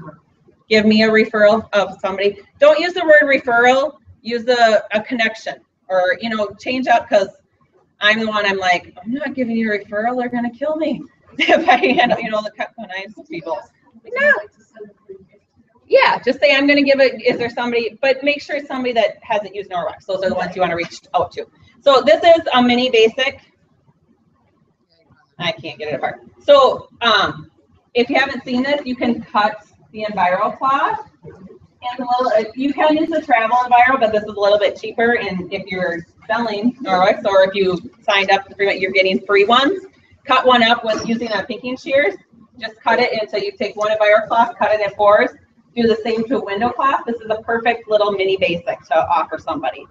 give me a referral of somebody? Don't use the word referral. Use a connection or, change up, because I'm the one, I'm like, I'm not giving you a referral. They're going to kill me if I handle, the nice people. No. Yeah, just say I'm going to give it. Is there somebody, but make sure it's somebody that hasn't used Norwex. Those are the ones you want to reach out to. So this is a mini basic. I can't get it apart. So if you haven't seen this, you can cut the Enviro cloth. And you can use the travel Enviro, but this is a little bit cheaper. And if you're selling Norwex, or if you signed up for it, you're getting free ones. Cut one up with using a pinking shears. Just cut it until you take one Enviro cloth, cut it in 4s. Do the same to a window cloth. This is a perfect little mini basic to offer somebody.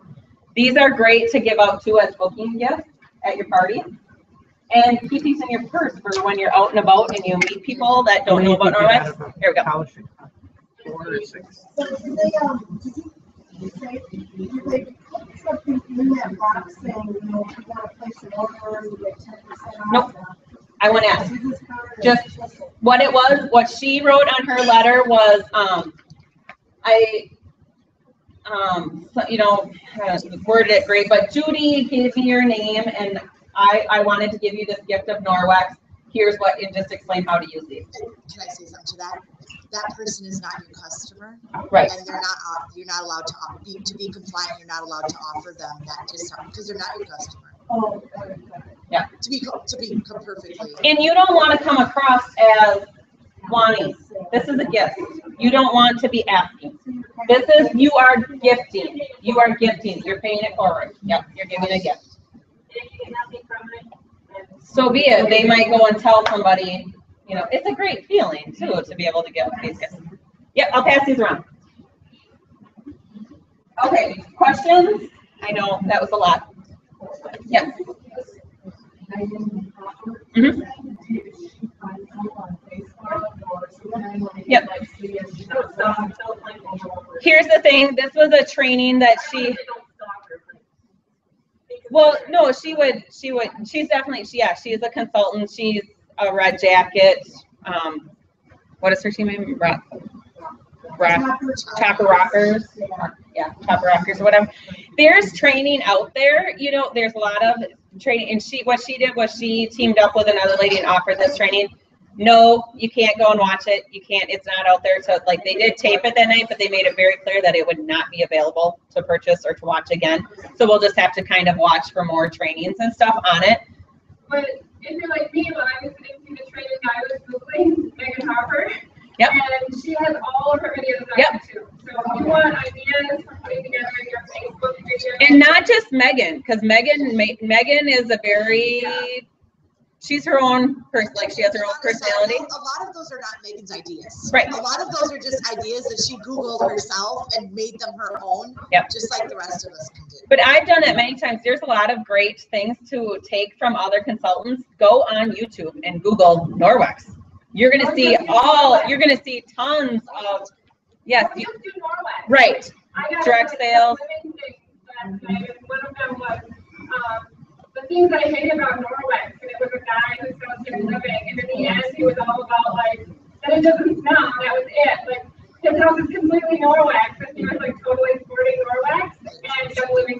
These are great to give out to as booking gifts at your party. And keep these in your purse for when you're out and about and you meet people that don't know about Norwex. Here we go. So did they put something in that box saying, if you want to place an order, you get 10% off? Nope. I wouldn't ask. Just what it was, what she wrote on her letter was, worded it great, but Judy gave me your name and I wanted to give you this gift of Norwex. Here's what, and just explain how to use these. Can I say something to that? That person is not your customer. Right. And you're not allowed to be compliant, you're not allowed to offer them that discount because they're not your customer. Oh, yeah. To be perfectly. And you don't want to come across as wanting. This is a gift. You don't want to be asking. You are gifting. You are gifting. You're paying it forward. Yep. You're giving a gift. So be it. They might go and tell somebody, it's a great feeling too to be able to give these gifts. Yep. I'll pass these around. Okay. Questions? I know that was a lot. Yes. Mm-hmm. Yep. Here's the thing. This was a training that she. Well, no, she's definitely, she is a consultant. She's a Red Jacket. What is her team name? Chopper Rockers. Yeah, Chopper Rockers or whatever. There's training out there, there's a lot of training. And what she did was she teamed up with another lady and offered this training. No, you can't go and watch it. You can't, it's not out there. So they did tape it that night, but they made it very clear that it would not be available to purchase or to watch again. So we'll just have to kind of watch for more trainings and stuff on it. But if you're like me, when I was listening to the training, I was Googling Megan Harper. Yep. And she has all of her videos on YouTube. So if you want ideas for putting together your Facebook video. And not just Megan, because Megan is she's her own person, she has her own personality. A lot of those are not Megan's ideas. Right. A lot of those are just ideas that she Googled herself and made them her own. Yep. Just like the rest of us can do. But I've done it many times. There's a lot of great things to take from other consultants. Go on YouTube and Google Norwex. You're gonna see tons of, yes. Right. Direct sales. One of them was the things I hate about Norwex, and it was a guy who sells him living, and in the end, he was all about that it doesn't smell, and that was it. His house is completely Norwex, and he was totally sporting Norwex, and Young Living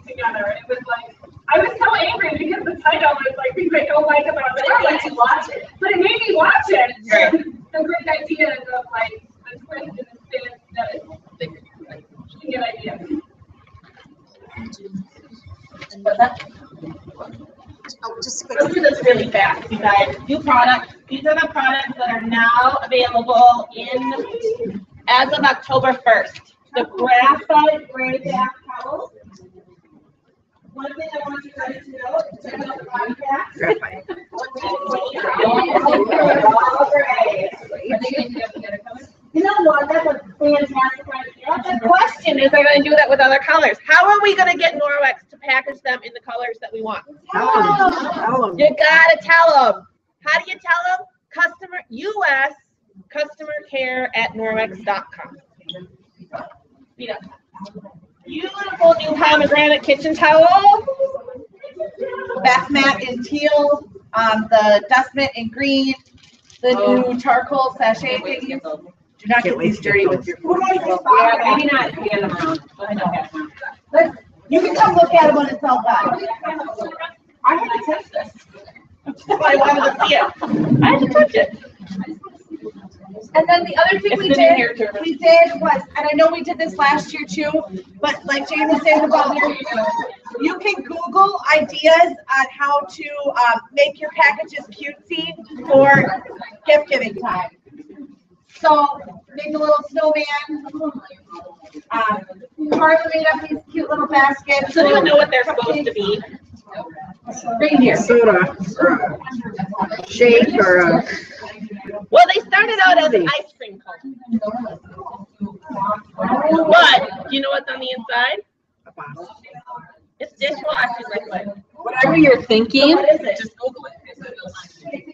Just Let's do this really fast, you guys. New products. These are the products that are now available as of October 1st. The graphite gray bath towels. One thing I want you guys to know is check out the body packs. You know what? That's a fantastic idea. The question is, are they going to do that with other colors? How are we going to get Norwex to package them in the colors that we want? Tell them. You gotta tell them. How do you tell them? US customer care at norwex.com. Beautiful new pomegranate kitchen towel. Bath mat in teal, the dust mitt in green, the new charcoal sachet things. Do not get these dirty with your food. Yeah, maybe not hand them around. I know. You can come look at them when it's all done. I had to touch this. That's why I wanted to see it. I had to touch it. And then the other thing we did was, and I know we did this last year too, but like Jane was saying about, you can Google ideas on how to make your packages cutesy for gift giving time. So make a little snowman. Carla made up these cute little baskets. So you know what they're supposed to be. Reindeer. Soda, or a shake, or a. Well, they started out as an ice cream cone. But you know what's on the inside? It's dishwashing liquid. Whatever you're thinking, So what is it? Just Google it.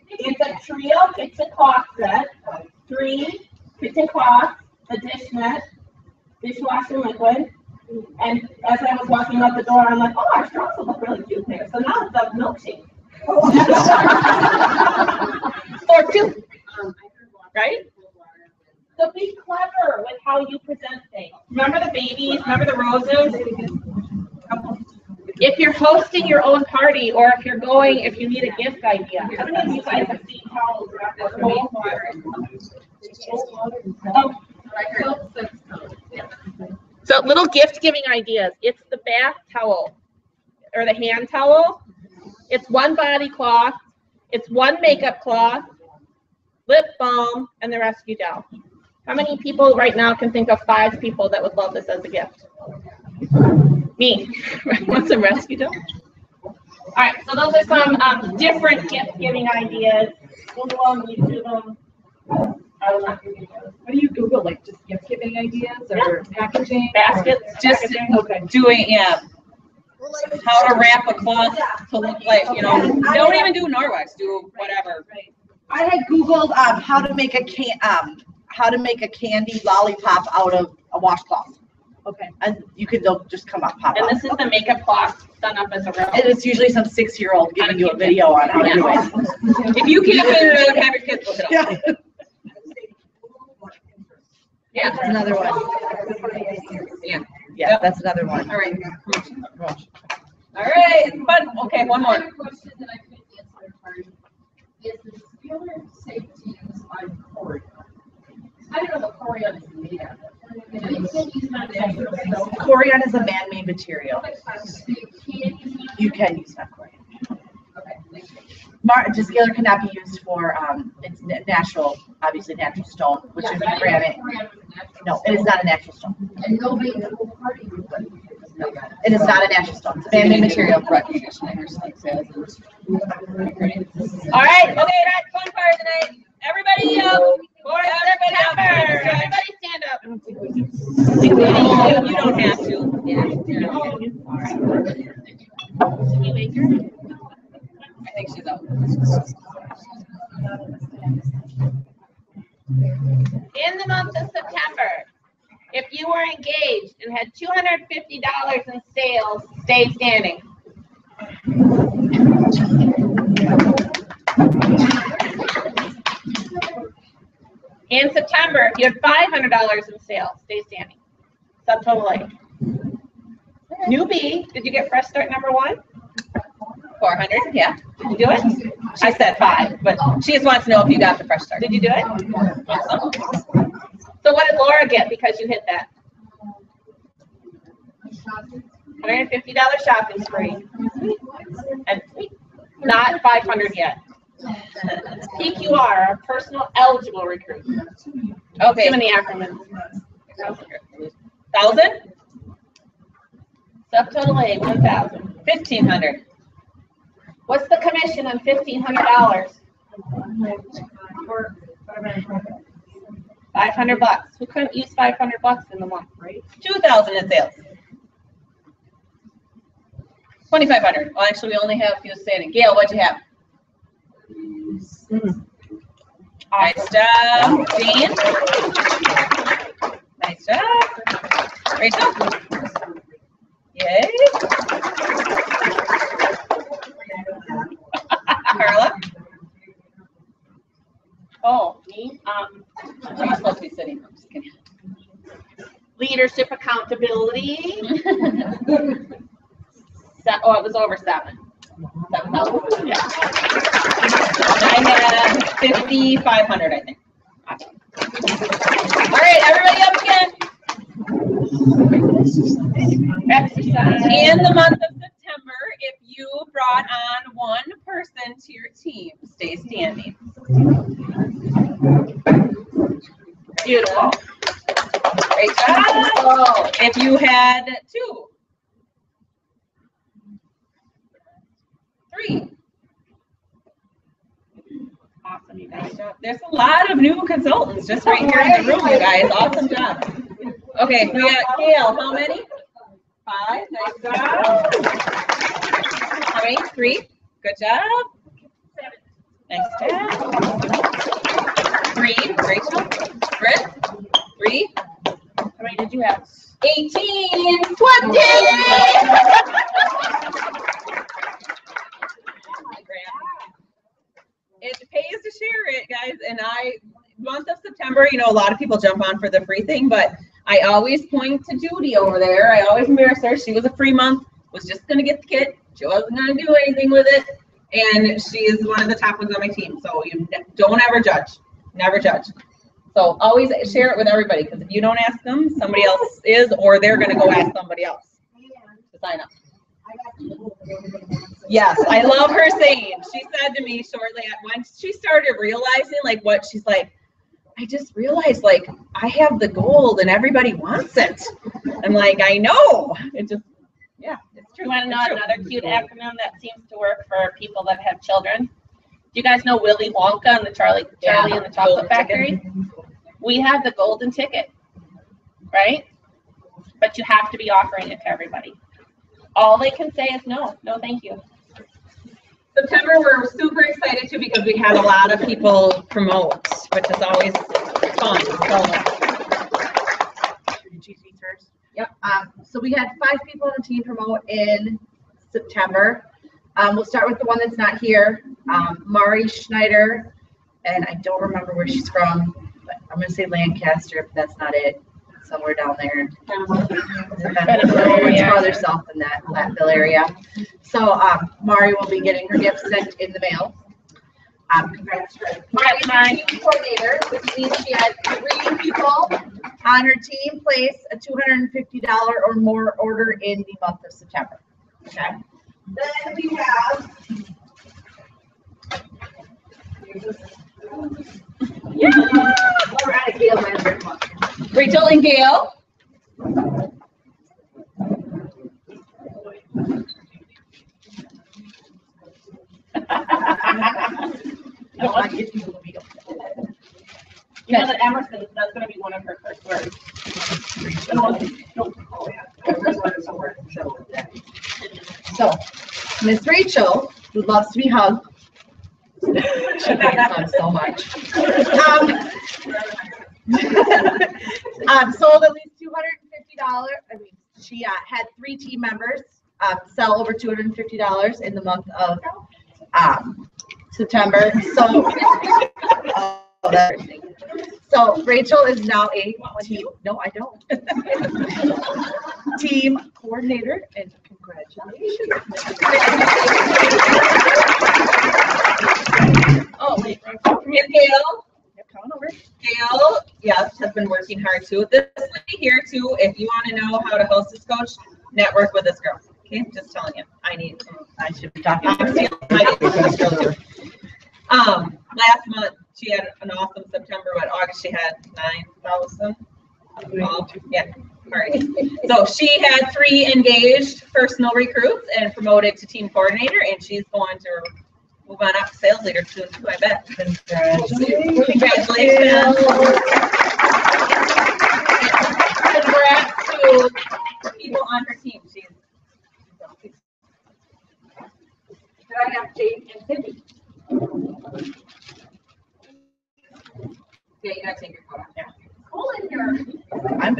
It's a trio kitchen cloth set. 3 kitchen cloths, a dish net, dishwashing liquid. And as I was walking out the door, I'm like, oh, our straws will look really cute there. So now it's a milkshake. Or 2. Right? So be clever with how you present things. Remember the babies? Remember the roses? If you're hosting your own party, or if you're going, if you need a gift idea. How many of you guys have seen towels wrapped with cold water? So little gift giving ideas. It's the bath towel or the hand towel. It's 1 body cloth. It's 1 makeup cloth, lip balm, and the rescue gel. How many people right now can think of 5 people that would love this as a gift? Me. Want some rescue gel? All right, so those are some different gift giving ideas. Google them, YouTube them. I will not give you those. What do you Google? Like just gift giving ideas or packaging? Baskets. just doing, how to wrap a cloth to look like, don't even do Norwex, do whatever. I had Googled how to make a candy lollipop out of a washcloth. Okay. And they'll just come up, pop And up. this is the makeup cloth done up as a row. And it's usually some 6-year-old giving you a video on how to do it. If you can't figure it out, have your kids look it up. Yeah, that's another one. Yeah, that's another one. All right. All right, fun. Okay, one more. Question that I couldn't answer is the sealer safe to use on Corian? I don't know what Corian is made of. Corian is a man-made material. You can use that Corian. Descaler cannot be used for it's natural, obviously natural stone, which is granite. No, it is not a natural stone. And nobody in the whole party would like No, it is not a natural stone. It's a man-made material. All right, okay, that's fun part tonight. Everybody up. Everybody stand up. You don't have to. I think she's up. In the month of September, if you were engaged and had $250 in sales, stay standing. In September, if you had $500 in sales, stay standing. Subtotal A. Newbie, did you get fresh start number 1? 400, yeah. Did you do it? I said 5, but she just wants to know if you got the fresh start. Did you do it? Awesome. So what did Laura get because you hit that? $150 shopping spree. And not 500 yet. PQR, our personal eligible recruit. Okay. Too many acronyms. 1,000? Subtotal A, 1,000. 1,500. What's the commission on $1,500? $500. Who couldn't use $500 in the month, right? 2,000 in sales. 2,500. Well, actually, we only have a few standing. Gail, what'd you have? Nice job, Jean. Nice job. Rachel. Yay. Carla. Oh, me? You're supposed to be sitting. I'm just kidding. Leadership accountability. Oh, it was over 7. 7,000. Yeah. I had 5,500, I think. All right, everybody up again. Exercise. In the month of September, if you brought on one person to your team, stay standing. Beautiful. Great job. If you had 2, 3. Awesome, you guys. There's a lot of new consultants just right here in the room, you guys. Awesome job. Okay, we got Gail. How many? 5. Nice job. How many? 3. Good job. 7. Nice job. 3. Rachel. Britt. 3. How many did you have? 18. 20. It pays to share it, guys. And month of September, you know, a lot of people jump on for the free thing, but I always point to Judy over there. I always embarrass her. She was a free month, was just going to get the kit. She wasn't going to do anything with it. And she is one of the top ones on my team. So you don't ever judge. Never judge. So always share it with everybody, because if you don't ask them, somebody else is, or they're going to go ask somebody else to sign up. Yes, I love her saying. She said to me shortly when she started realizing like what she's like, I just realized like I have the gold and everybody wants it. I'm like, I know. It just, yeah, it's true. You want to know another cute acronym that seems to work for people that have children? Do you guys know Willy Wonka and the Charlie and the Chocolate Factory? We have the golden ticket, right? But you have to be offering it to everybody. All they can say is no, no thank you. September, we're super excited too because we had a lot of people promote, which is always fun. Yep. So we had 5 people on the team promote in September. We'll start with the one that's not here, Mari Schneider, and I don't remember where she's from, but I'm going to say Lancaster, if that's not it. Somewhere down there. It's farther south than that, Latville area. So Mari will be getting her gift sent in the mail. Congrats to Mari, team coordinator, which means she had 3 people on her team place a $250 or more order in the month of September. Okay. Then we have. Yeah. Rachel and Gail. You know that Emerson, that's going to be one of her first words. So, Miss Rachel, who loves to be hugged, she makes fun so much. Sold at least $250. I mean, she had 3 team members sell over $250 in the month of September. So Rachel is now a team. No, I don't. Team coordinator, and congratulations. Oh, wait. Gail. Come on over over. Gail, yes, has been working hard too. This lady here too, if you want to know how to hostess coach, network with this girl. Okay, just telling you. I should be talking. Last month she had an awesome September, but August she had 9,000. Yeah, party. So she had 3 engaged personal recruits and promoted to team coordinator, and she's going to move on up to sales leader soon too, I bet. Congratulations. Congrats to people on her team. She's I have Jane and Cindy. yeah, you gotta take your photo. Yeah. Cool in here. I'm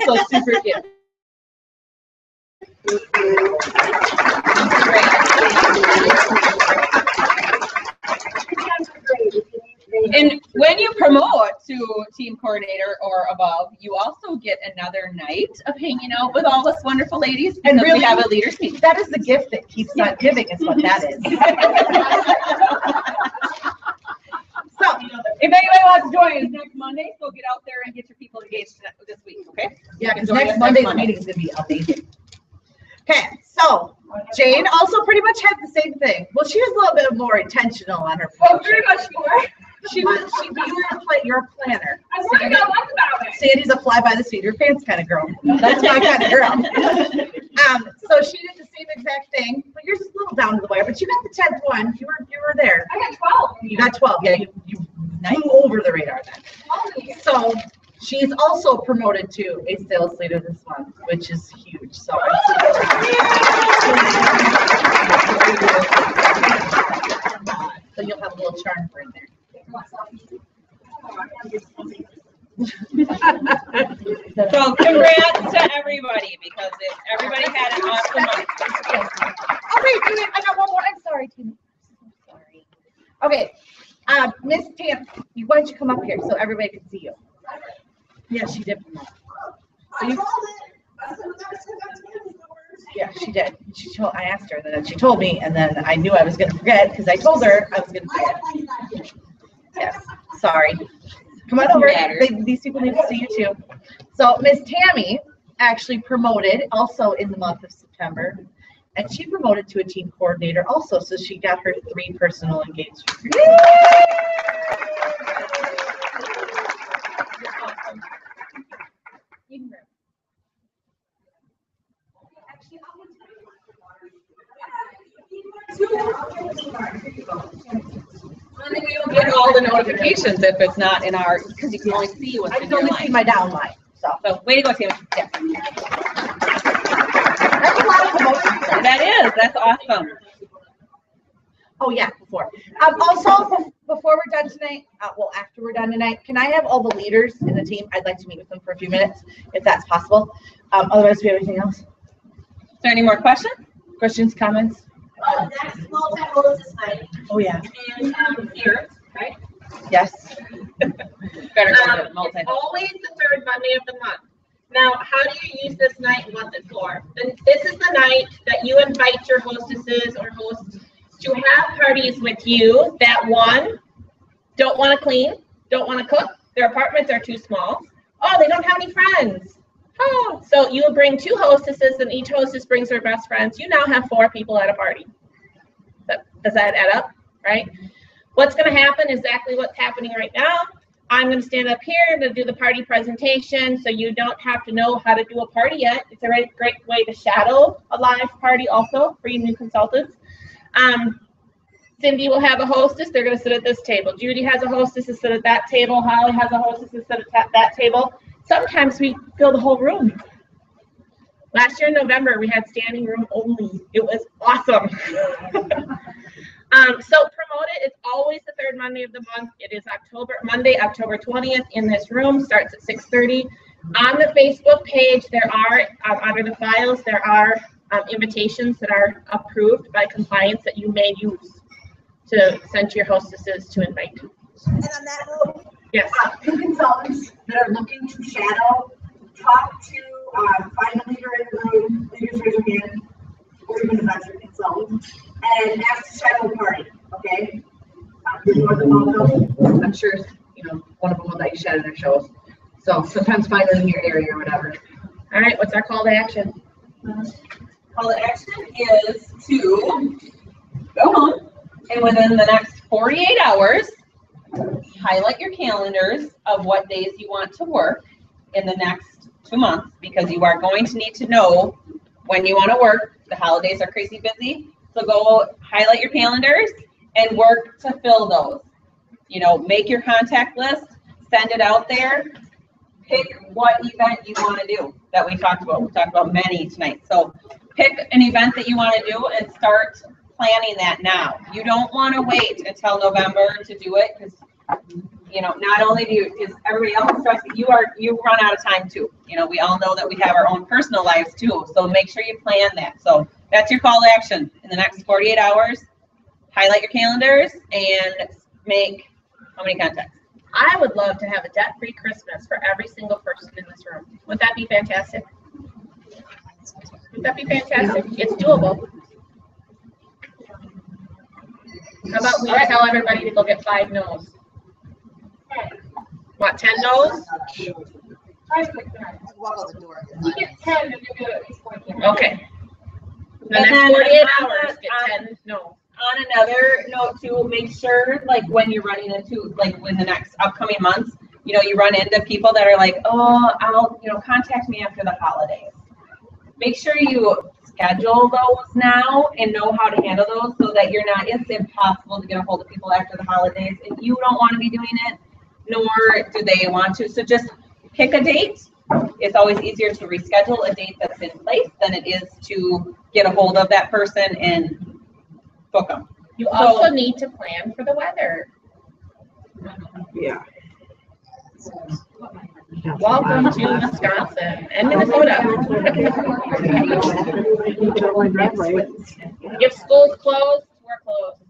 So super cute. And when you promote to team coordinator or above, you also get another night of hanging out with all us wonderful ladies. And because really we have a leaders meeting. That is the gift that keeps on giving, is what that is. So, if anybody wants to join us next Monday, so get out there and get your people engaged this week, okay? Yeah, because next Monday's meeting is gonna be amazing. Okay, so Jane also pretty much had the same thing. Well, she was a little bit more intentional on her. Oh, very much more. You're a planner. I'm working on one about it. Sandy's a fly by the seat of your pants kind of girl. That's my kind of girl. So she did the same exact thing, but yours is a little down to the wire, but you got the 10th one. You were there. I got 12. You got 12. Yeah, you flew over the radar then. So she's also promoted to a sales leader this month, which is huge. So so you'll have a little charm for in there. So congrats to everybody, because everybody had an awesome month. Okay, I got one more. I'm sorry, Tina. Sorry. Okay, Miss Tam, why don't you come up here so everybody can see you? Yeah, she did. So you, yeah, she did. She told. I asked her, and then she told me, and then I knew I was going to forget because I told her I was going to forget. Yes, sorry. Come on over. These people need to see you too. So Miss Tammy actually promoted also in the month of September, and she promoted to a team coordinator also. So she got her 3 personal engagements. We don't get all the notifications if it's not in our, because you can only see what's I in can your only line. see my downline. So way to go, Tammy. Yeah. That's a lot of promotion. That is. That's awesome. Oh yeah, before. Also, before we're done tonight, well, after we're done tonight, can I have all the leaders in the team? I'd like to meet with them for a few minutes, if that's possible. Otherwise, do we have anything else? Is there any more questions? Questions, comments? Next multi-hostess night. Oh yeah. And here, right? Yes. Better go to multi. Always the third Monday of the month. Now, how do you use this night and what's it for? Then this is the night that you invite your hostesses or hosts to have parties with you that one, don't want to clean, don't want to cook, their apartments are too small. Oh, they don't have any friends. Oh, so you bring 2 hostesses and each hostess brings their best friends. You now have 4 people at a party. Does that add up, right? What's going to happen, exactly what's happening right now, I'm going to stand up here to do the party presentation, so you don't have to know how to do a party yet. It's a great way to shadow a live party also for you new consultants. Cindy will have a hostess. They're going to sit at this table. Judy has a hostess to sit at that table. Holly has a hostess to sit at that table. Sometimes we fill the whole room. Last year in November, we had standing room only. It was awesome. So promote it. It's always the 3rd Monday of the month. It is Monday, October 20th in this room. Starts at 6:30. On the Facebook page, there are, under the files, there are invitations that are approved by compliance that you may use to send to your hostesses to invite. And on that note, yes. New consultants that are looking to shadow, talk to, find a leader in the room, leaders raise your hand, or even a veteran consultant, and ask to shadow a party, okay? You're more than welcome. I'm sure, one of them will let you shadow their shows. So sometimes find them in your area or whatever. All right, what's our call to action? Call to action is to go home and within the next 48 hours, highlight your calendars of what days you want to work in the next 2 months, because you are going to need to know when you want to work. The holidays are crazy busy. So go highlight your calendars and work to fill those. Make your contact list, send it out there. Pick what event you want to do that we talked about. We talked about many tonight. So pick an event that you want to do and start planning that now. You don't want to wait until November to do it, because not only is everybody else stressing, you run out of time too. We all know that we have our own personal lives too. So make sure you plan that. So that's your call to action. In the next 48 hours, highlight your calendars and make how many contacts? I would love to have a debt-free Christmas for every single person in this room. Would that be fantastic? Would that be fantastic? It's doable. How about we tell everybody to go get 5 no's? What, 10 no's? You get 10 if you do it at least 1 year. Okay. The next 48 hours, get 10 no's. On another note too, make sure when you're running into in the next upcoming months, you run into people that are like, oh, I'll contact me after the holidays. Make sure you schedule those now and know how to handle those so that it's impossible to get a hold of people after the holidays, and you don't want to be doing it, nor do they want to. So just pick a date. It's always easier to reschedule a date that's in place than it is to get a hold of that person and book them. You also need to plan for the weather. Yeah. Welcome to Wisconsin and Minnesota. If school's closed, we're closed.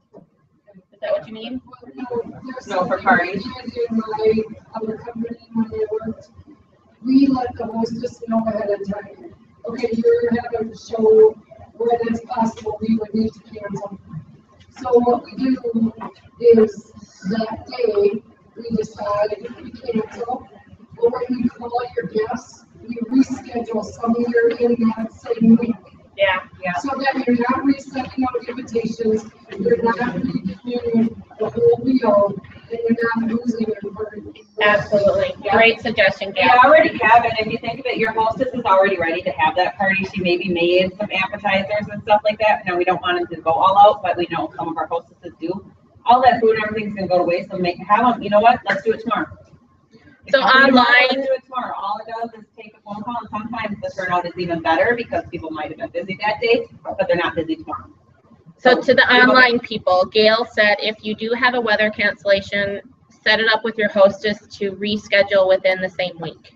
Is that what you mean? No, for parties. We let the hostess know ahead of time. Okay, you're having a show where it's possible we would need to cancel. So what we do is that day we decide if we cancel, or when you call your guests, you reschedule somewhere in that same week. Yeah. So that you're not resending out invitations, you're not redoing the whole deal, and you're not losing everybody. Absolutely. Great suggestion, We Gail. already have it. If you think of it, your hostess is already ready to have that party. She maybe made some appetizers and stuff like that. Now, we don't want them to go all out, but we know some of our hostesses do. All that food and everything's gonna go to waste, so have them, you know what, let's do it tomorrow. So online, Let's do it tomorrow. All it does is take a phone call, and sometimes the turnout is even better because people might have been busy that day, but they're not busy tomorrow. so to the online people, Gail said if you do have a weather cancellation, set it up with your hostess to reschedule within the same week.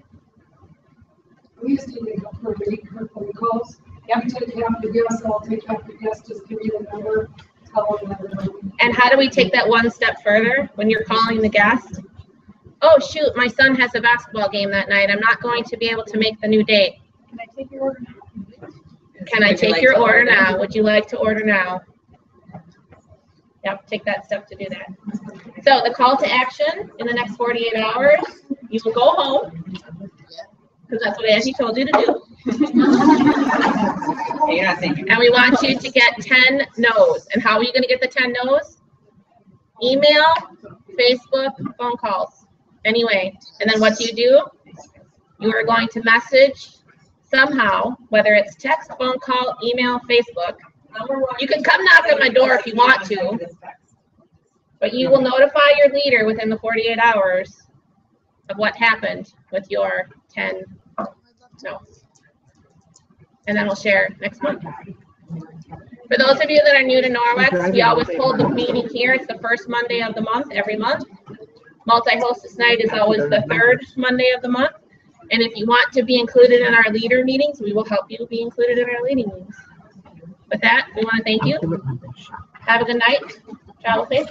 We just need to go for her phone calls. You take half the guests, I'll take half the guests, just give you the number, tell them everything. And how do we take that one step further when you're calling the guest? Oh, shoot, my son has a basketball game that night. I'm not going to be able to make the new date. Can I take your order now? Can I take your order now? Would you like to order now? Yep, take that step to do that. So the call to action in the next 48 hours, you will go home, because that's what Angie told you to do. You're not thinking. And we want you to get 10 no's. And how are you going to get the 10 no's? Email, Facebook, phone calls. Anyway, and then what do? You are going to message somehow, whether it's text, phone call, email, Facebook. You can come knock on my door if you want to, but you will notify your leader within the 48 hours of what happened with your 10 no's. And then we'll share next month. For those of you that are new to Norwex, we always hold the meeting here. It's the first Monday of the month, every month. Multi-hostess night is always the third Monday of the month. And if you want to be included in our leader meetings, we will help you be included in our leading meetings. With that, we want to thank you. Have a good night. Travel safe.